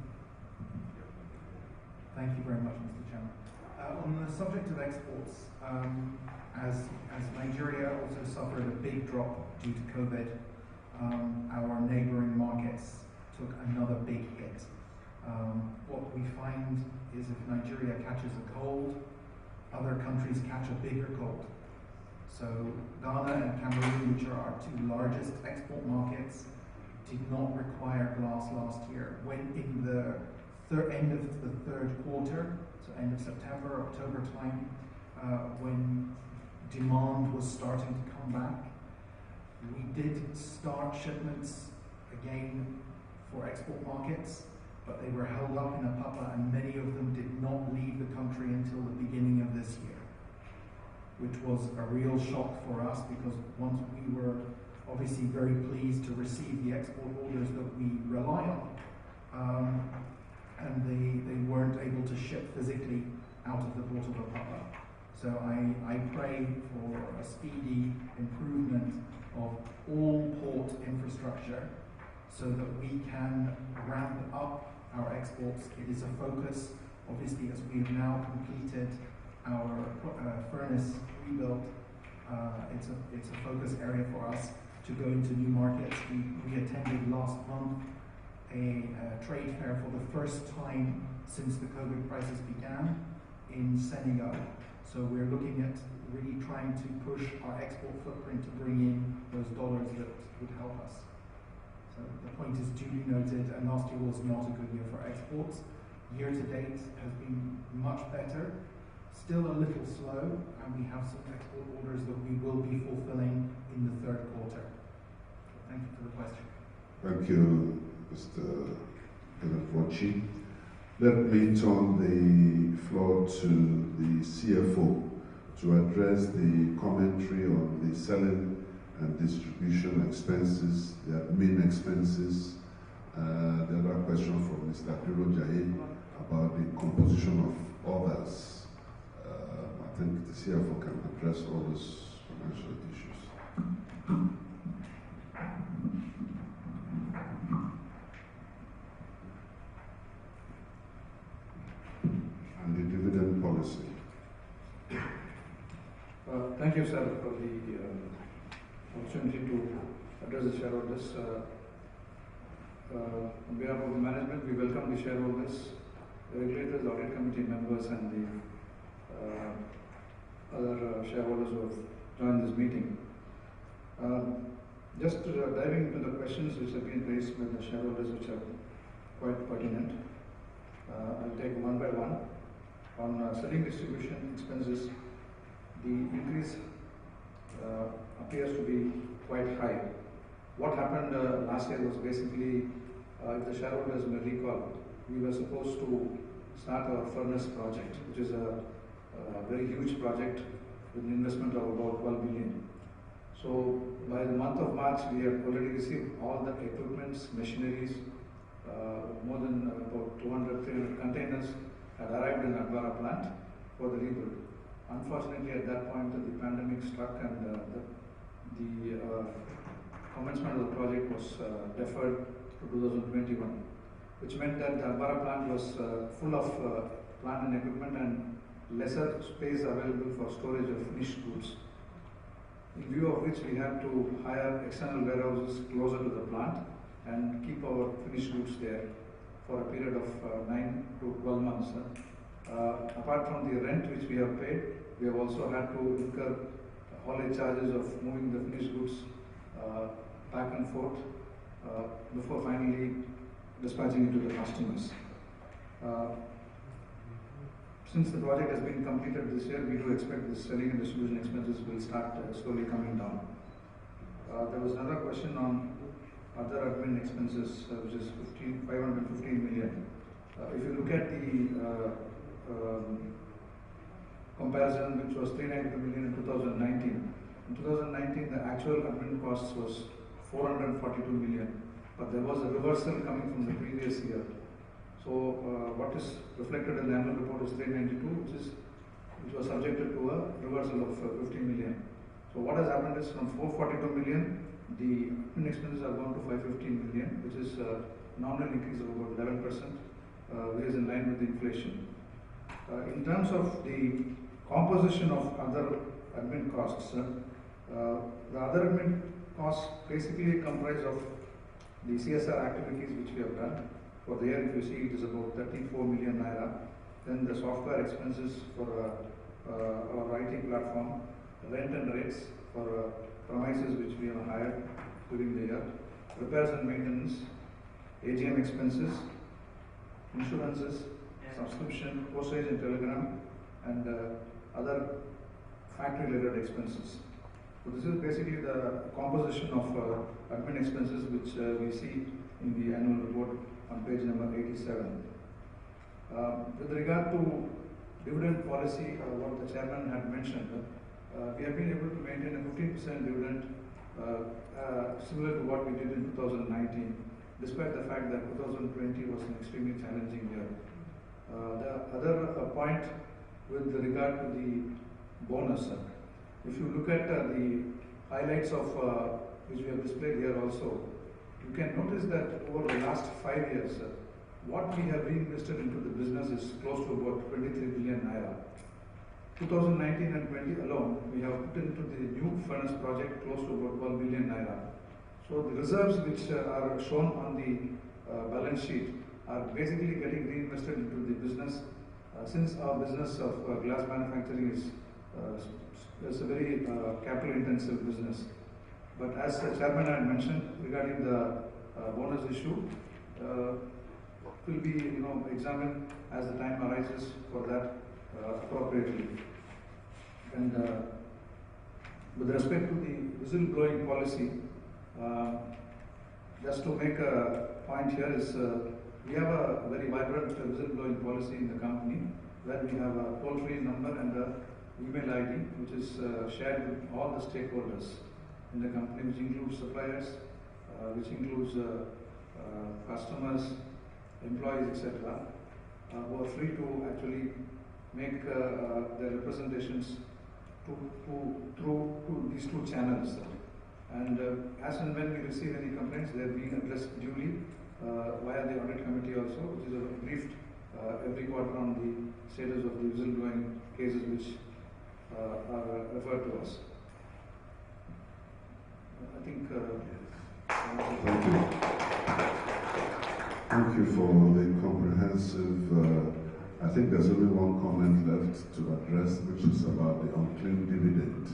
Thank you very much, Mr. Chairman. On the subject of exports, as Nigeria also suffered a big drop due to COVID, our neighboring markets took another big hit. What we find is if Nigeria catches a cold, other countries catch a bigger cold. So Ghana and Cameroon, which are our two largest export markets, did not require glass last year. When in the end of the third quarter, so end of September, October time, when demand was starting to come back, we did start shipments again for export markets, but they were held up in a papa, and many of them did not leave the country until the beginning of this year, which was a real shock for us because once we were obviously very pleased to receive the export orders that we rely on, and they weren't able to ship physically out of the port of Apapa. So I pray for a speedy improvement of all port infrastructure so that we can ramp up our exports. It is a focus, obviously, as we have now completed our furnace rebuild. It's a focus area for us to go into new markets. We attended last month a trade fair for the first time since the COVID crisis began in Senegal. So we're looking at really trying to push our export footprint to bring in those dollars that would help us. So the point is duly noted, and last year was not a good year for exports. Year to date has been much better, still a little slow, and we have some export orders that we will be fulfilling in the third quarter. So thank you for the question. Thank you, Mr. Voci. Let me turn the floor to the CFO to address the commentary on the selling and distribution expenses, the admin expenses. The other question from Mr. Duro Jaye about the composition of others. I think the CFO can address all those financial issues. And the dividend policy. Thank you, sir, for the opportunity to address the shareholders. On behalf of the management, we welcome the shareholders, the regulators, audit committee members, and the other shareholders who have joined this meeting. Just diving into the questions which have been raised by the shareholders, which are quite pertinent. I'll take one by one. On selling distribution expenses, the increase appears to be quite high. What happened last year was basically, if the shareholders may recall, we were supposed to start our furnace project, which is a very huge project with an investment of about 12 billion. So by the month of March, we have already received all the equipments, machineries, more than about 200, 300 containers had arrived in Advara plant for the rebuild. Unfortunately, at that point, the pandemic struck and the commencement of the project was deferred to 2021, which meant that the Advara plant was full of plant and equipment and lesser space available for storage of finished goods. In view of which we had to hire external warehouses closer to the plant and keep our finished goods there for a period of 9 to 12 months. Apart from the rent which we have paid, we have also had to incur haulage charges of moving the finished goods back and forth before finally dispatching it to the customers. Since the project has been completed this year, we do expect the selling and distribution expenses will start slowly coming down. There was another question on other admin expenses, which is 515 million. If you look at the comparison, which was 392 million in 2019. In 2019, the actual admin costs was 442 million, but there was a reversal coming from the previous year. So what is reflected in the annual report is 392, which was subjected to a reversal of 50 million. So what has happened is from 442 million, the admin expenses have gone to 515 million, which is a nominal increase of about 11%, which is in line with the inflation. In terms of the composition of other admin costs, the other admin costs basically comprise of the CSR activities which we have done. For the year, if you see, it is about 34 million naira. Then the software expenses for our IT platform, rent and rates for premises which we have hired during the year, repairs and maintenance, AGM expenses, insurances, subscription, postage and telegram, and other factory-related expenses. So this is basically the composition of admin expenses which we see in the annual report on page number 87. With regard to dividend policy, what the chairman had mentioned, we have been able to maintain a 15% dividend similar to what we did in 2019, despite the fact that 2020 was an extremely challenging year. The other point with regard to the bonus, if you look at the highlights of which we have displayed here also, you can notice that over the last 5 years, what we have reinvested into the business is close to about 23 billion naira. 2019 and 20 alone, we have put into the new furnace project close to about 12 billion naira. So the reserves which are shown on the balance sheet are basically getting reinvested into the business, since our business of glass manufacturing is a very capital intensive business. But as the chairman had mentioned regarding the bonus issue, will be examined as the time arises for that appropriately. And with respect to the whistleblowing policy, just to make a point here is we have a very vibrant whistleblowing policy in the company, where we have a toll-free number and a email ID which is shared with all the stakeholders in the company, which includes suppliers, which includes customers, employees, etc., who are free to actually make their representations through these two channels. And as and when we receive any complaints, they are being addressed duly via the audit committee also, which is briefed every quarter on the status of the whistleblowing cases which are referred to us. I think. Thank you. Thank you for the comprehensive. I think there's only one comment left to address, which is about the unclaimed dividend.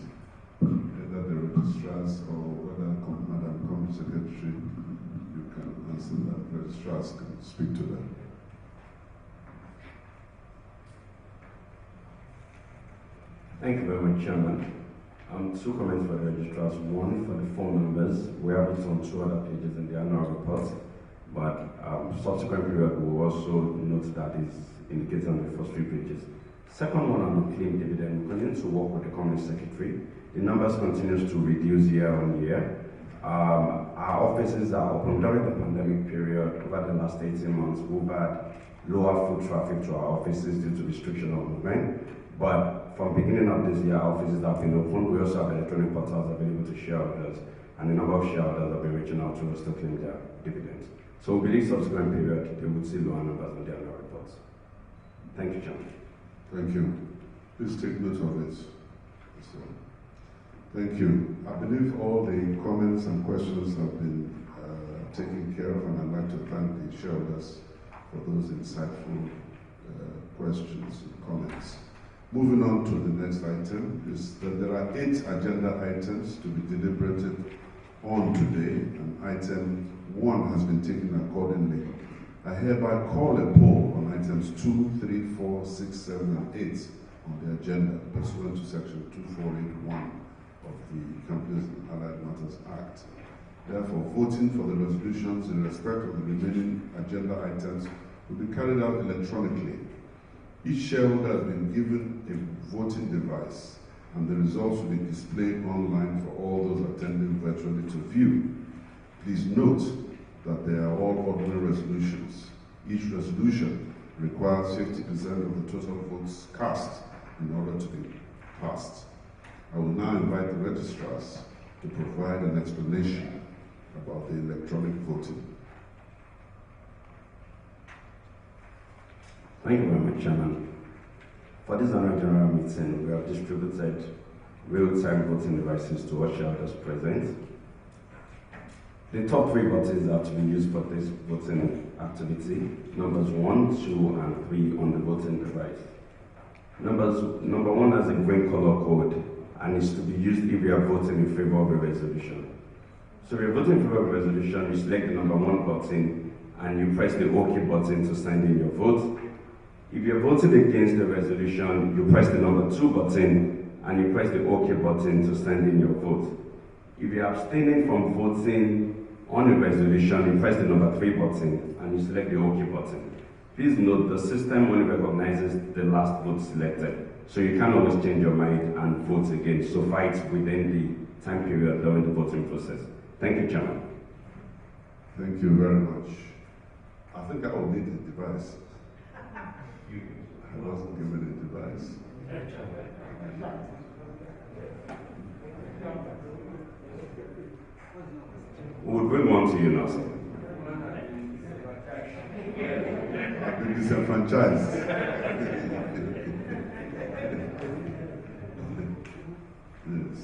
Whether the registrars or whether Madam Company Secretary, you can answer that. Registrars can speak to that. Thank you very much, Chairman. Two comments for the registrars. One, for the phone numbers. We have it on 2 other pages in the annual report, but subsequent period we will also note that is indicated on the first 3 pages. Second one, on claim dividend, we continue to work with the company secretary. The numbers continues to reduce year on year. Our offices are open during the pandemic period. Over the last 18 months, we've had lower foot traffic to our offices due to restriction of movement. But from beginning of this year, our offices have been open. We also have electronic portals available to shareholders, and a number of shareholders have been reaching out to us to claim their dividends. So we believe subsequent period, they will see lower numbers on their annual reports. Thank you, Chairman. Thank you. Please take note of it. So, thank you. I believe all the comments and questions have been taken care of, and I'd like to thank the shareholders for those insightful questions and comments. Moving on to the next item is that there are 8 agenda items to be deliberated on today, and item 1 has been taken accordingly. I hereby call a poll on items 2, 3, 4, 6, 7, and 8 on the agenda pursuant to section 2481 of the Companies and Allied Matters Act. Therefore, voting for the resolutions in respect of the remaining agenda items will be carried out electronically. Each shareholder has been given a voting device, and the results will be displayed online for all those attending virtually to view. Please note that they are all ordinary resolutions. Each resolution requires 50% of the total votes cast in order to be passed. I will now invite the registrars to provide an explanation about the electronic voting. Thank you very much, Chairman. For this annual general meeting, we have distributed real-time voting devices to all shareholders present. The top 3 buttons are to be used for this voting activity. Numbers 1, 2, and 3 on the voting device. Number 1 has a green color code and is to be used if you are voting in favor of a resolution. So if you're voting in favor of a resolution, you select the number 1 button and you press the OK button to send in your vote. If you're voting against the resolution, you press the number 2 button and you press the OK button to send in your vote. If you're abstaining from voting on a resolution, you press the number 3 button and you select the OK button. Please note the system only recognizes the last vote selected, so you can always change your mind and vote again, so fight within the time period during the voting process. Thank you, Chairman. Thank you very much. I think I will need a device. I wasn't given a device. We'll bring one to you now, sir. I've been disenfranchised. Yes.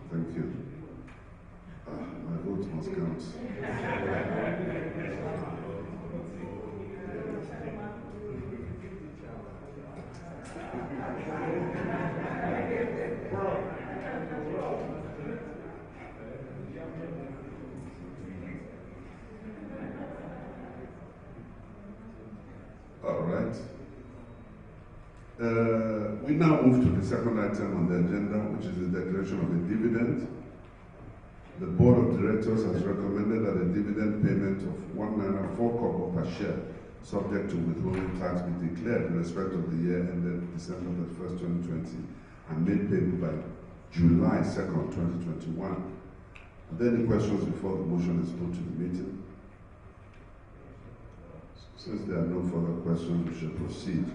Thank you. My vote must count. All right. We now move to the second item on the agenda, which is the declaration of a dividend. The Board of Directors has recommended that a dividend payment of N1.04 per share, subject to withholding tax, be declared in respect of the year ended December 1st, 2020, and made payable by July 2nd, 2021. Are there any questions before the motion is put to the meeting? Since there are no further questions, we shall proceed.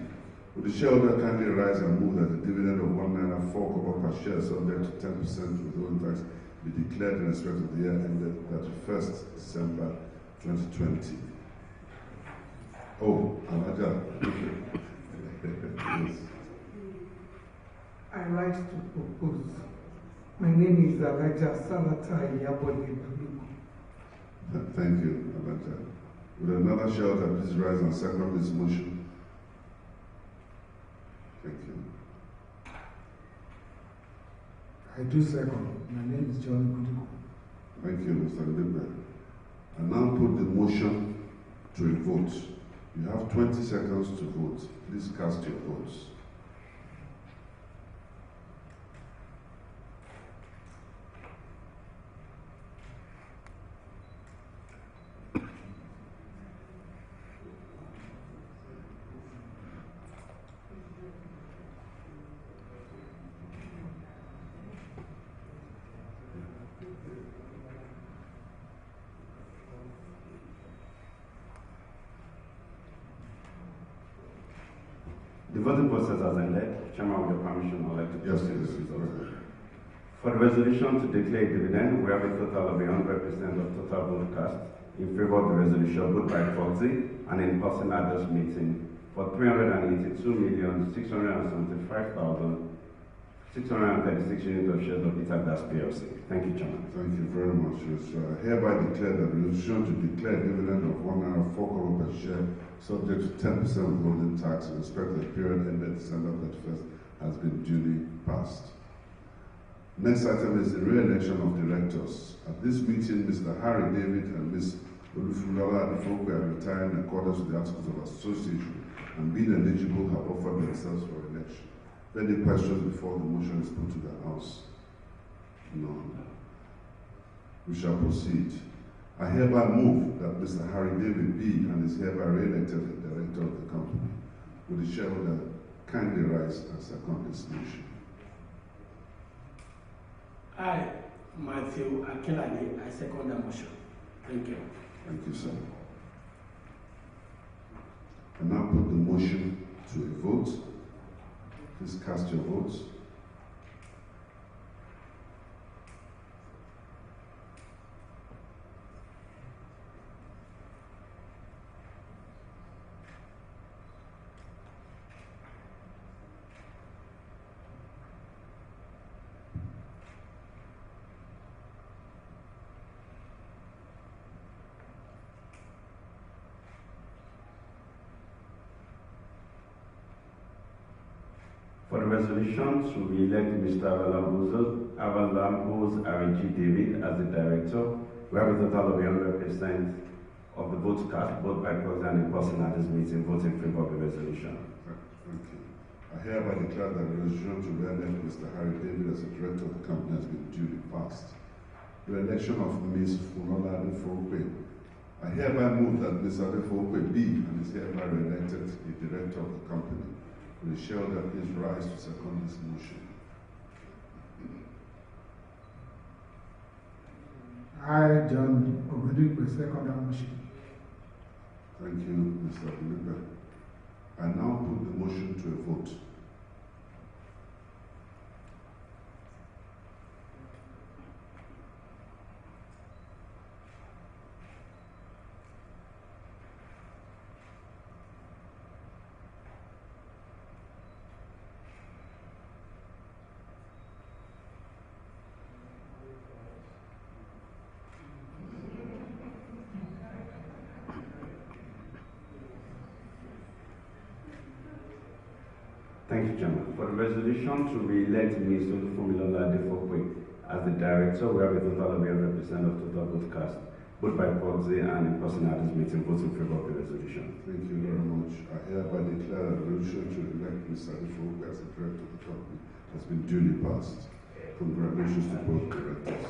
Would the shareholder kindly rise and move that the dividend of N1.04 per share, subject to 10% withholding tax, be declared in respect of the year ended 31st December 2020. Oh, Amaja. Yes. I like to propose. My name is Alaja Salata Yabode Balugu. Thank you, Amaja. Would another shareholder please rise and second this motion? Thank you. I do second. My name is John Kudiku. Thank you, Mr. Libre. I now put the motion to a vote. You have 20 seconds to vote. Please cast your votes. The voting process has ended. Chairman, with your permission, I'd like to Yes, proceed please. with the results. For the resolution to declare dividend, we have a total of 100% of total vote cast in favor of the resolution, both by proxy and in person at this meeting, for 382,675,636 units of shares of Bitter Gas PLC. Thank you, Chairman. Thank you very much. It's hereby declared that the resolution to declare dividend of 104 per share, subject to 10% withholding tax in respect of the period ended December 31st, has been duly passed. Next item is the re-election of directors. At this meeting, Mr. Harry David and Ms. Olufunlola Adefokwe are retiring in accordance with the Articles of Association and being eligible have offered themselves for election. Any questions before the motion is put to the House? No. We shall proceed. I hereby move that Mr. Harry David be and is hereby re-elected the director of the company. Would the shareholder kindly rise and second this motion? I, Matthew Akinlade, I second the motion. Thank you. Thank you, sir. I now put the motion to a vote. Please cast your votes. For the resolution to re-elect Mr. Avalambos R.G. David as the director, we have a total of 100% of the votes cast, both by proxy and in person at this meeting, voting in favor of the resolution. Thank you. I hereby declare that the resolution to re-elect Mr. Harry David as the director of the company has been duly passed. The election of Ms. Funola Adefokwe. I hereby move that Ms. Adefokwe be and is hereby re-elected the director of the company. Will the shareholder please rise to second this motion? I, John Ogudipe, second that motion. Thank you, Mr. Ogudipe. I now put the motion to a vote. Thank you, Chairman. For the resolution to re-elect Ms. Olufunlola Adefokwe as the director, we have a total of 100% of total vote cast, both by proxy and in person at this meeting, votes in favor of the resolution. Thank you very much. I hereby declare that the resolution to elect Ms. Adefokwe as the director of the company has been duly passed. Congratulations to both directors.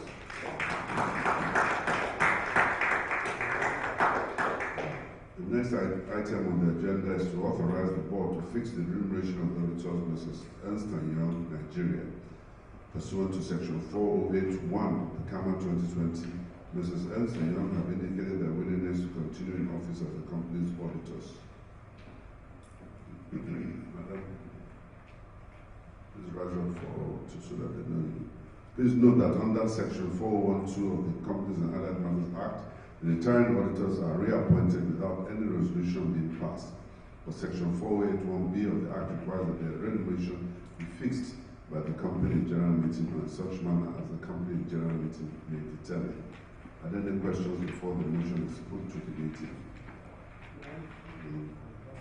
The next item on the agenda is to authorize the board to fix the remuneration of the auditors, Mrs. Ernst & Young, Nigeria. Pursuant to Section 408(1) of the CAMA 2020, Mrs. Ernst & Young have indicated their willingness to continue in office as the company's auditors. Madam, please rise up so that they know you. Please note that under Section 412 of the Companies and Allied Matters Act, the retiring auditors are reappointed without any resolution being passed. But Section 481B of the Act requires that their remuneration be fixed by the company general meeting in such manner as the company general meeting may determine. Are there any questions before the motion is put to the meeting?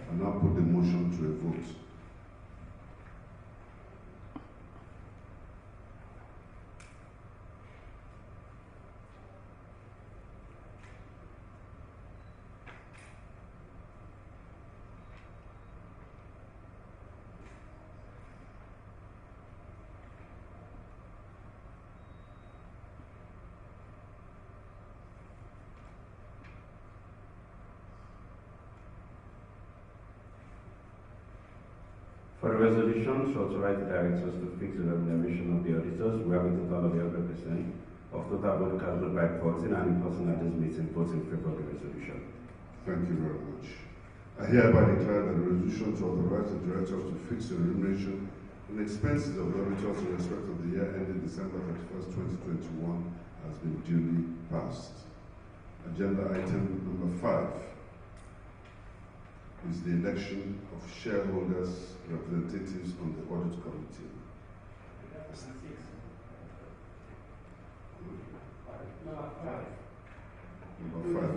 I now put the motion to a vote. For the resolution to authorize the directors to fix the remuneration of the auditors, we have a total of 100% of total vote cast by proxy, and in person at this meeting votes in favor of the resolution. Thank you very much. I hereby declare that the resolution to authorize the directors to fix the remuneration and expenses of the auditors in respect of the year ending December 31st, 2021 has been duly passed. Agenda item number 5 is the election of shareholders representatives on the audit committee. Number 5.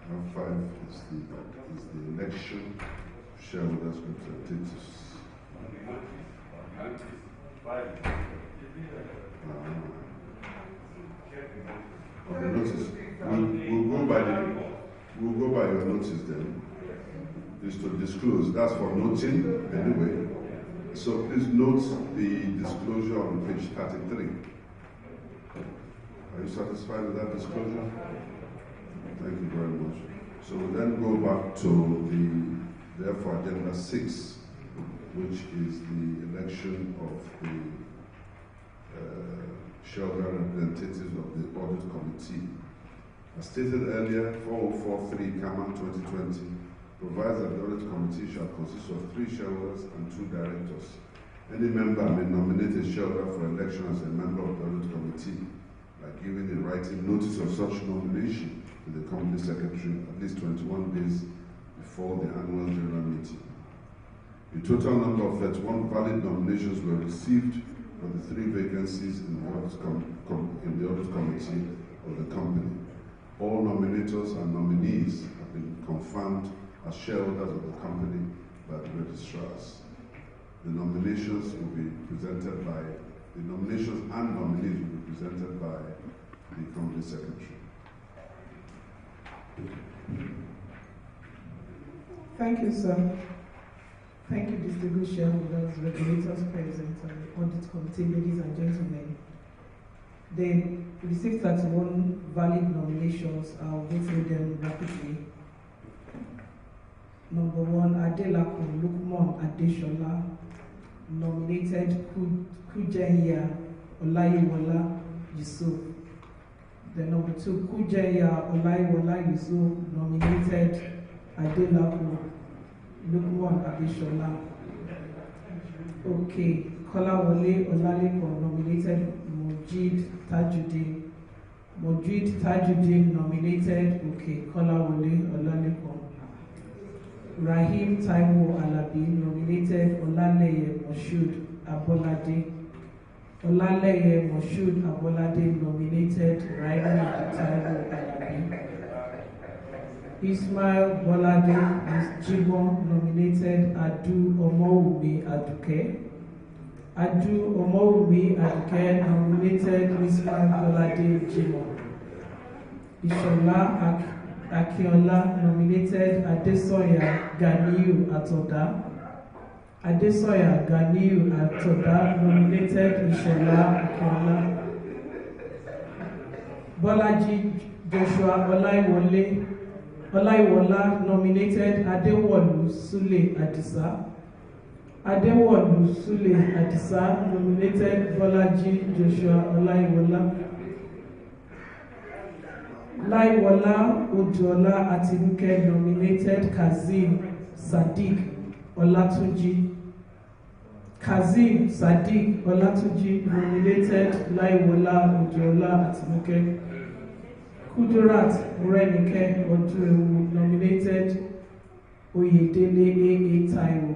Number 5 is the election of shareholders representatives. On the notice, we'll go by your notice then. Is to disclose. That's for noting anyway. So please note the disclosure on page 33. Are you satisfied with that disclosure? Thank you very much. So we'll then go back to therefore agenda 6, which is the election of the shareholder representatives of the audit committee. As stated earlier, 4043 CAMA 2020 provides that the audit committee shall consist of 3 shareholders and 2 directors. Any member may nominate a shareholder for election as a member of the audit committee by giving in writing notice of such nomination to the company secretary at least 21 days before the annual general meeting. The total number of 31 valid nominations were received for the 3 vacancies in the audit committee of the company. All nominators and nominees have been confirmed as shareholders of the company by the registrars. The nominations and nominees will be presented by the company secretary. Thank you, sir. Thank you, distinguished shareholders, regulators present, and audit committee, ladies and gentlemen. They received 31 valid nominations. I'll go through them rapidly. Number 1, Adelakun Lukman Adeshola, nominated Kujenya Olayiwola Yusuf. Then number 2, Kujenya Olayiwola Yusuf, nominated Adelakun Lukman Adeshola. Okay, Kolawole Olalekan, nominated Mojid Tajuddin. Mojid Tajuddin, nominated, okay, Kolawole Olalekan. Rahim Taiwo Alabi, nominated Olaleye Moshood Abolade. Olaleye Moshood Abolade, nominated Rahim Taiwo Alabi. Ismail Bolade Jibon, nominated Adu Omowumi Aduke. Adu Omowumi Aduke, nominated Ismail Bolade Jibon. Ishola Akinola, nominated Adesoya Ganiu Atoda. Adesoya Ganiu Atoda, nominated Ishola Akinola. Bolaji Joshua Olaiwola, nominated Adewolu Sule Adisa. Adewolu Sule Adisa, nominated Bolaji Joshua Olaiwola. Laiwola Ojola Atinuke, nominated Kazim Sadiq Olatunji. Kazim Sadiq Olatunji nominated Laiwola Ojola Atinuke. Kudurat Morenike Oduewu nominated Oyedele A.A. Taiwo.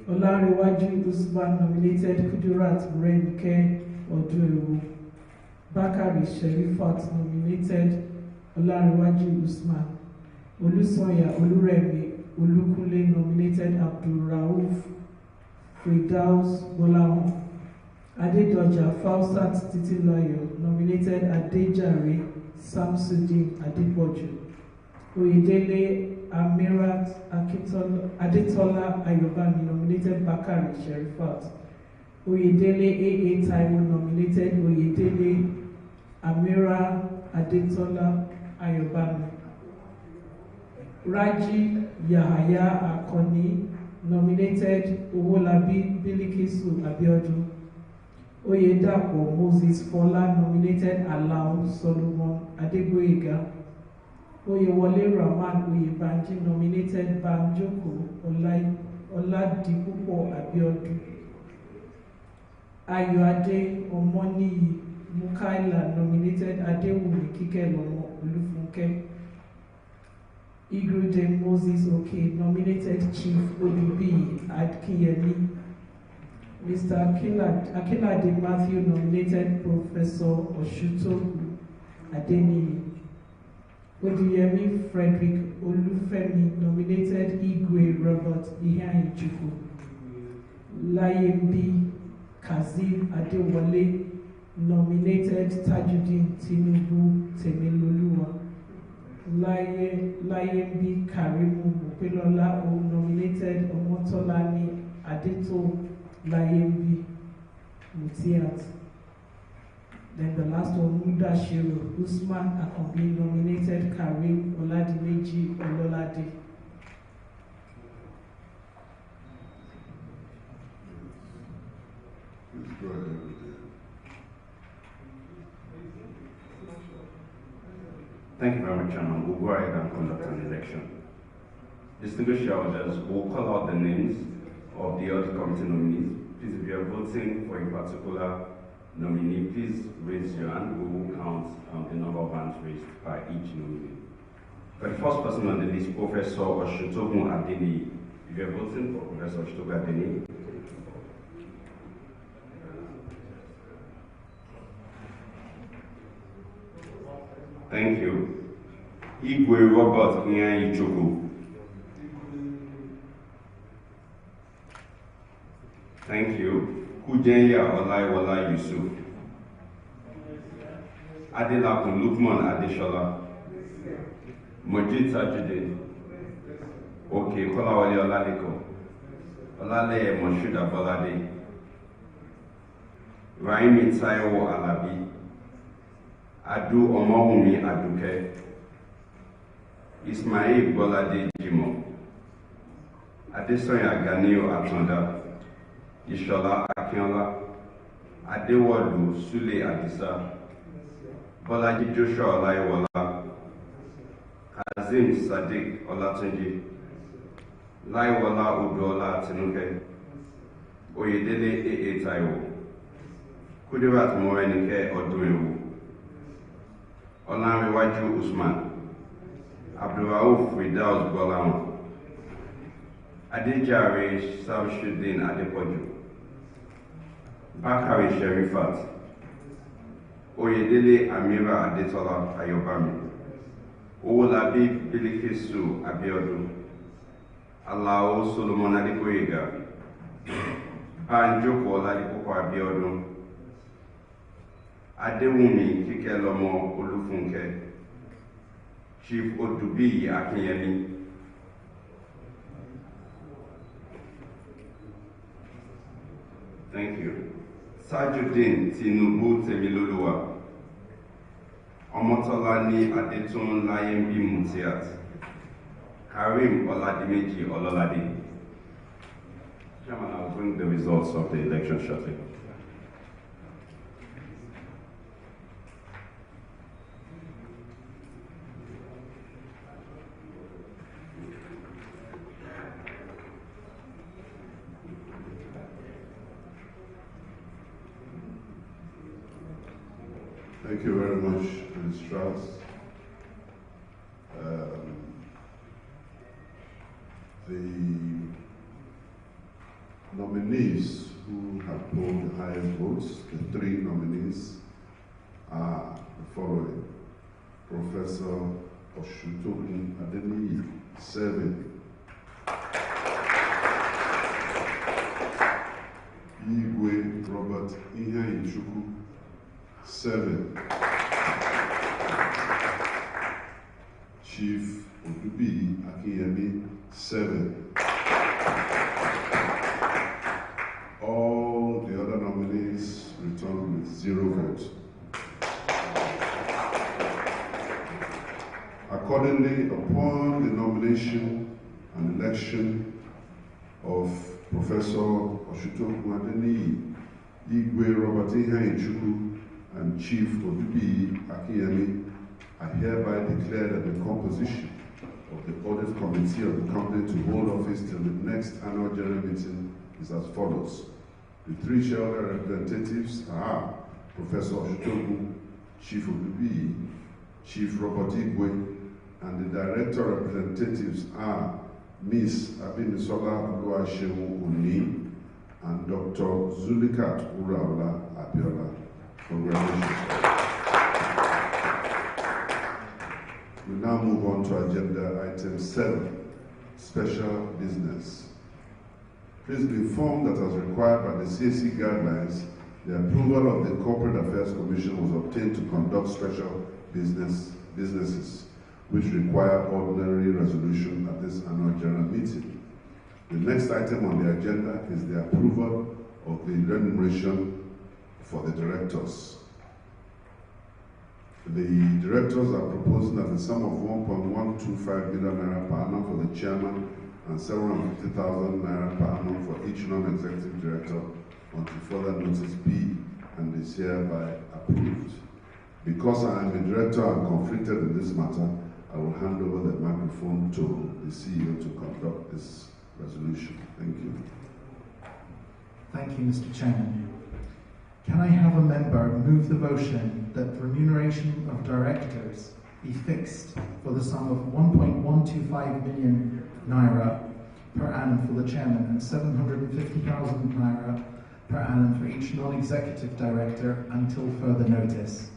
Olarewaju Usman nominated Kudurat Morenike Oduewu. Bakari Sherifat nominated Olarewaju Usman. Olusoya Oluremi Olukunle nominated Abdulrauf Fridaus Bolahun. Adedoja Fausat Titiloyo nominated Adejare Samsudin Adepoju. Oyedele Amirat Adetola Ayobami nominated Bakari Sherifat. Oyedele A.A. Taiwo nominated Oyedele Amira Adetola Ayobami. Raji Yahaya Akoni nominated Owolabi Bilikisu Abiodun. Oyedapo Moses Fola nominated Alao Solomon Adegboyega. Oyewole Rahman Oyebanji nominated Banjoko Oladipupo Abiodun. Ayoade Omoniyi Mukaila nominated Adewumi Kikelomo Olufunke. Igrude Moses Oke nominated Chief Odubi Adkiyemi. Mr. Akinade Matthew nominated Professor Oshutoku Adeniyi. Oduyemi Frederick Olufemi nominated Igwe Robert Ihaichukwu. Layembi Kazim Adewale nominated Tajudeen Tinubu Temiloluwa. Layembi Karimu Mopelola nominated Omotolani Adeto Layembi Mutiat. Then the last one, Mudashiru Usman Akombi nominated Karim Oladimeji Ololade. Please go ahead with it. Thank you very much, Chairman. We'll go ahead and conduct an election. Distinguished shareholders, we'll call out the names of the audit committee nominees. Please, if you are voting for a particular nominee, please raise your hand. We will count the number of hands raised by each nominee. For the first person on the list, Professor Oshutogun Adeniyi. If you are voting for Professor Oshutogun Adeniyi, thank you. Igwe Robert Ihaichukwu. Thank you. Kujenya Olaiwola Yusuf. Adelakun Lukman Adeshola. Mojid Tajudeen. Okay, Kolawole Olaliko. Olale Moshood Abolade. Raimi Taiwo Alabi. Adu Omowumi Aduke. Ismail Bolade Jimo. Adesoya Ganiyo Atonda. Ishola Akinola. Adewolu Sule Adisa. Bolaji Joshua Olaiwola. Kazim Sadiq Olatunji. Laiwola Oduola Atinuke. Oyedele A.A. Taiwo. Kudirat Morenike Oduewu. Olanrewaju Usman. Abdulrauf Fridaus Bolahun. Adejare Samsudeen Adepoju. Bakari Sherifat. Oyedele Amira Adetola Ayobami. Owolabi Bilikisu Abiodun. Alao Solomon Adegboyega. Banjoko Oladipupo Abiodun. Adewumi Kikelomo Olufunke. Chief Odubi Akinyemi. Thank you. Tajudeen Tinubu Temiloluwa. Omotolani Adetun Layembi Mutiat. Karim Oladimeji Ololade. Chairman, I will bring the results of the election shortly. Thank you very much, Ms. Strauss. The nominees who have polled the highest votes, the 3 nominees, are the following. Professor Oshutokun Adeniyi, 7. Igwe Robert Ihaichukwu, 7. Chief Odubi Akiyemi, 7. All the other nominees returned with 0 votes. Accordingly, upon the nomination and election of Professor Oshutokun Adeniyi, Igwe Robert Ihaichukwu, and Chief Odubi Akiyemi, I hereby declare that the composition of the audit committee of the company to hold office till the next annual general meeting is as follows. The 3 shareholder representatives are Professor Oshutokun, Chief Odubi, Chief Robert Igwe, and the director representatives are Ms. Abimisola Oluwaseun Oni and Dr. Zulikat Uraola Abiola. Congratulations. We now move on to agenda item 7, special business. Please be informed that as required by the CAC guidelines, the approval of the Corporate Affairs Commission was obtained to conduct special businesses, which require ordinary resolution at this annual general meeting. The next item on the agenda is the approval of the remuneration for the directors. The directors are proposing that the sum of 1.125 billion naira per annum for the chairman and 750,000 naira per annum for each non-executive director until further notice be and is hereby approved. Because I am a director and conflicted in this matter, I will hand over the microphone to the CEO to conduct this resolution. Thank you. Thank you, Mr. Chairman. Can I have a member move the motion that remuneration of directors be fixed for the sum of 1.125 million naira per annum for the chairman and 750,000 naira per annum for each non-executive director until further notice?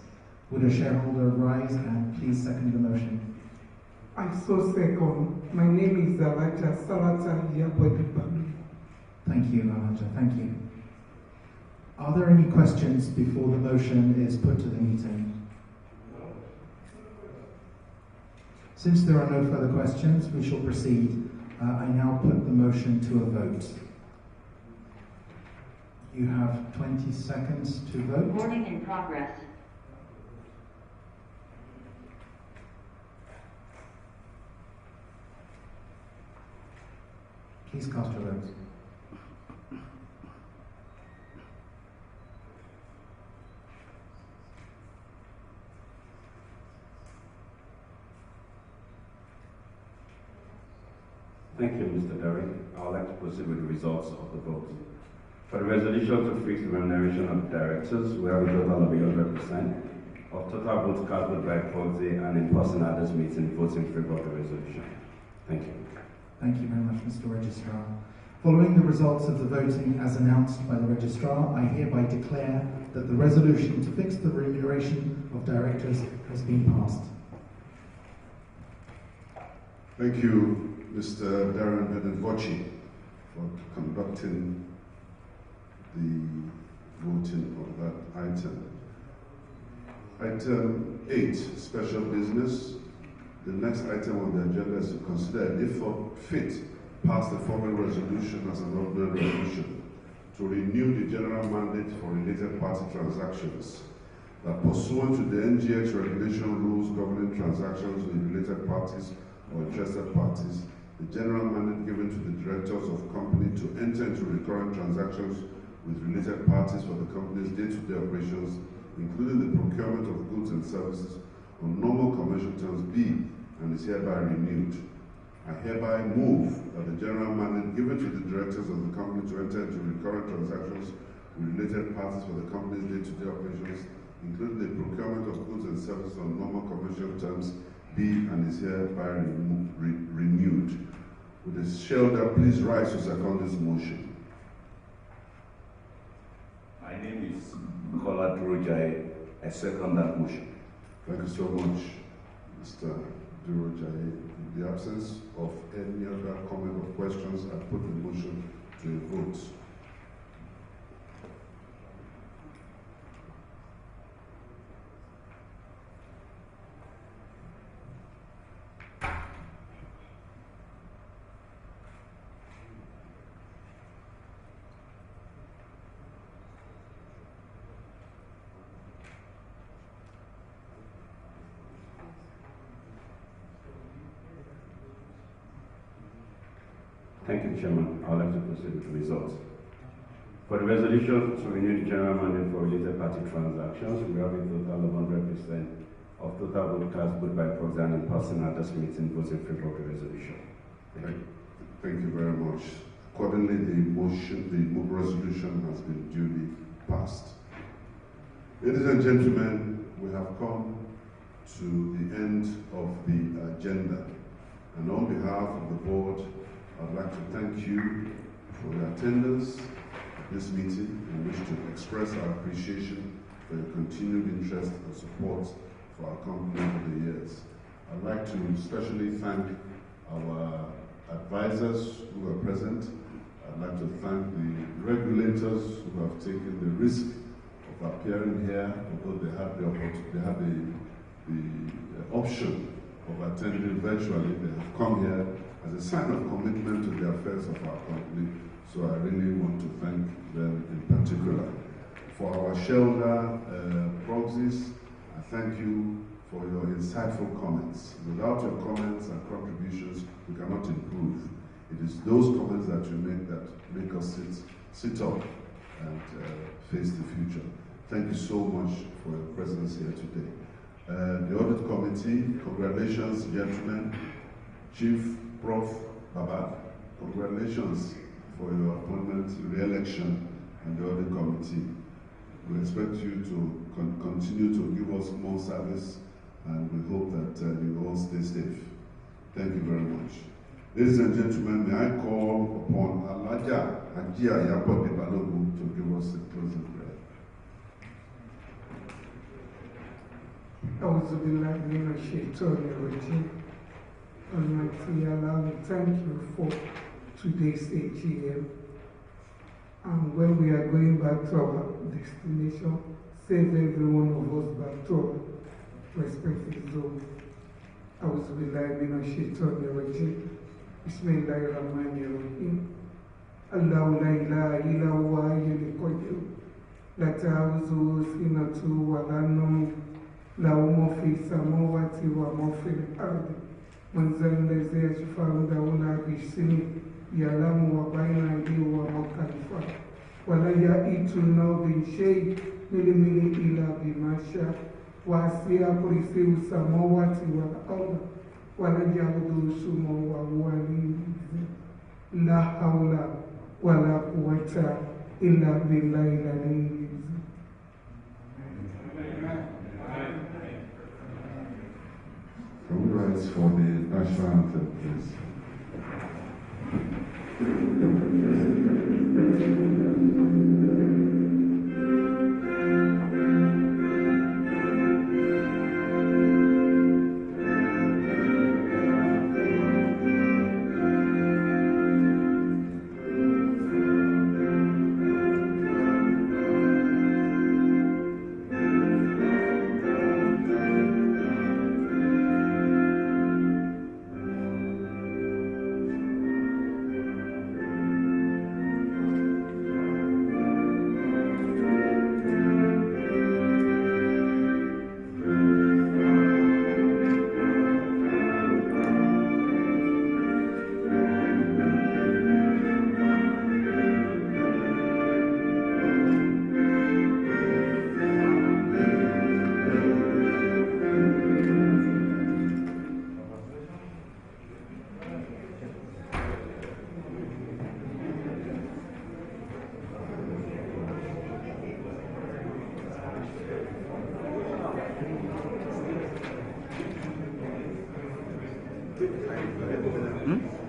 Would a shareholder rise and please second the motion? I so second. My name is Alaja Salata Yabodibalu. Thank you, Alaja. Thank you. Are there any questions before the motion is put to the meeting? Since there are no further questions, we shall proceed. I now put the motion to a vote. You have 20 seconds to vote. Recording in progress. Please cast your votes. Thank you, Mr. Derrick. I would like to proceed with the results of the vote. For the resolution to fix the remuneration of directors, we have a total of 100% of total votes cast by proxy and in person at this meeting votes in favor of the resolution. Thank you. Thank you very much, Mr. Registrar. Following the results of the voting as announced by the Registrar, I hereby declare that the resolution to fix the remuneration of directors has been passed. Thank you, Mr. Darren Benevoci, for conducting the voting of that item. Item 8, special business. The next item on the agenda is to consider and if fit, pass the following resolution as an ordinary resolution to renew the general mandate for related party transactions. That pursuant to the NGX regulation rules governing transactions with related parties or interested parties, the general mandate given to the directors of company to enter into recurrent transactions with related parties for the company's day-to-day operations, including the procurement of goods and services on normal commercial terms be and is hereby renewed. I hereby move that the general mandate given to the directors of the company to enter into recurrent transactions with related parties for the company's day-to-day operations, including the procurement of goods and services on normal commercial terms, be and is hereby renewed. Would the shareholder please rise to second this motion? My name is Kola Durojai. I second that motion. Thank you so much, Mr. Durojai. In the absence of any other comment or questions, I put the motion to a vote. Thank you, Chairman. I would like to proceed with the results. For the resolution to renew the general mandate for related party transactions, we have a total of 100% of total vote cast both by proxy and in person at this meeting votes in favor of the resolution. Thank you very much. Accordingly, the resolution has been duly passed. Ladies and gentlemen, we have come to the end of the agenda. And on behalf of the board, I'd like to thank you for your attendance at this meeting and wish to express our appreciation for your continued interest and support for our company over the years. I'd like to especially thank our advisors who are present. I'd like to thank the regulators who have taken the risk of appearing here, although they had the option of attending virtually. They have come here as a sign of commitment to the affairs of our company. So I really want to thank them in particular. For our shareholder proxies, I thank you for your insightful comments. Without your comments and contributions, we cannot improve. It is those comments that you make that make us sit up and face the future. Thank you so much for your presence here today. The Audit Committee, congratulations, gentlemen. Chief Prof. Baba, congratulations for your appointment, re-election, and the Audit Committee. We expect you to continue to give us more service, and we hope that you all stay safe. Thank you very much. Ladies and gentlemen, may I call upon Alaja Ajia Yapodi Balogu to give us a closing prayer. Almighty Allah, we thank you for today's AGM. And when we are going back to our destination, save every one of us back to our respective zone. I was relying on Shaitan Rajim. Bismillahirrahmanirrahim. Allahu la ilaha illa huwa hayyul qayyum. La ta'khudhuhu sinatun wa la nawm. Lahu ma fi samawati wa ma fil ardi. من ذا الذي يشفع عنده إلا بإذنه يعلم ما بين أيديهم وما خلفهم ولا يحيطون بشيء من علمه إلا بما شاء وسع كرسيه السماوات والأرض ولا يئوده حفظهما وهو العلي العظيم لا حول ولا قوة إلا بالله العلي العظيم. Can we rise for the national anthem, please? Hmm?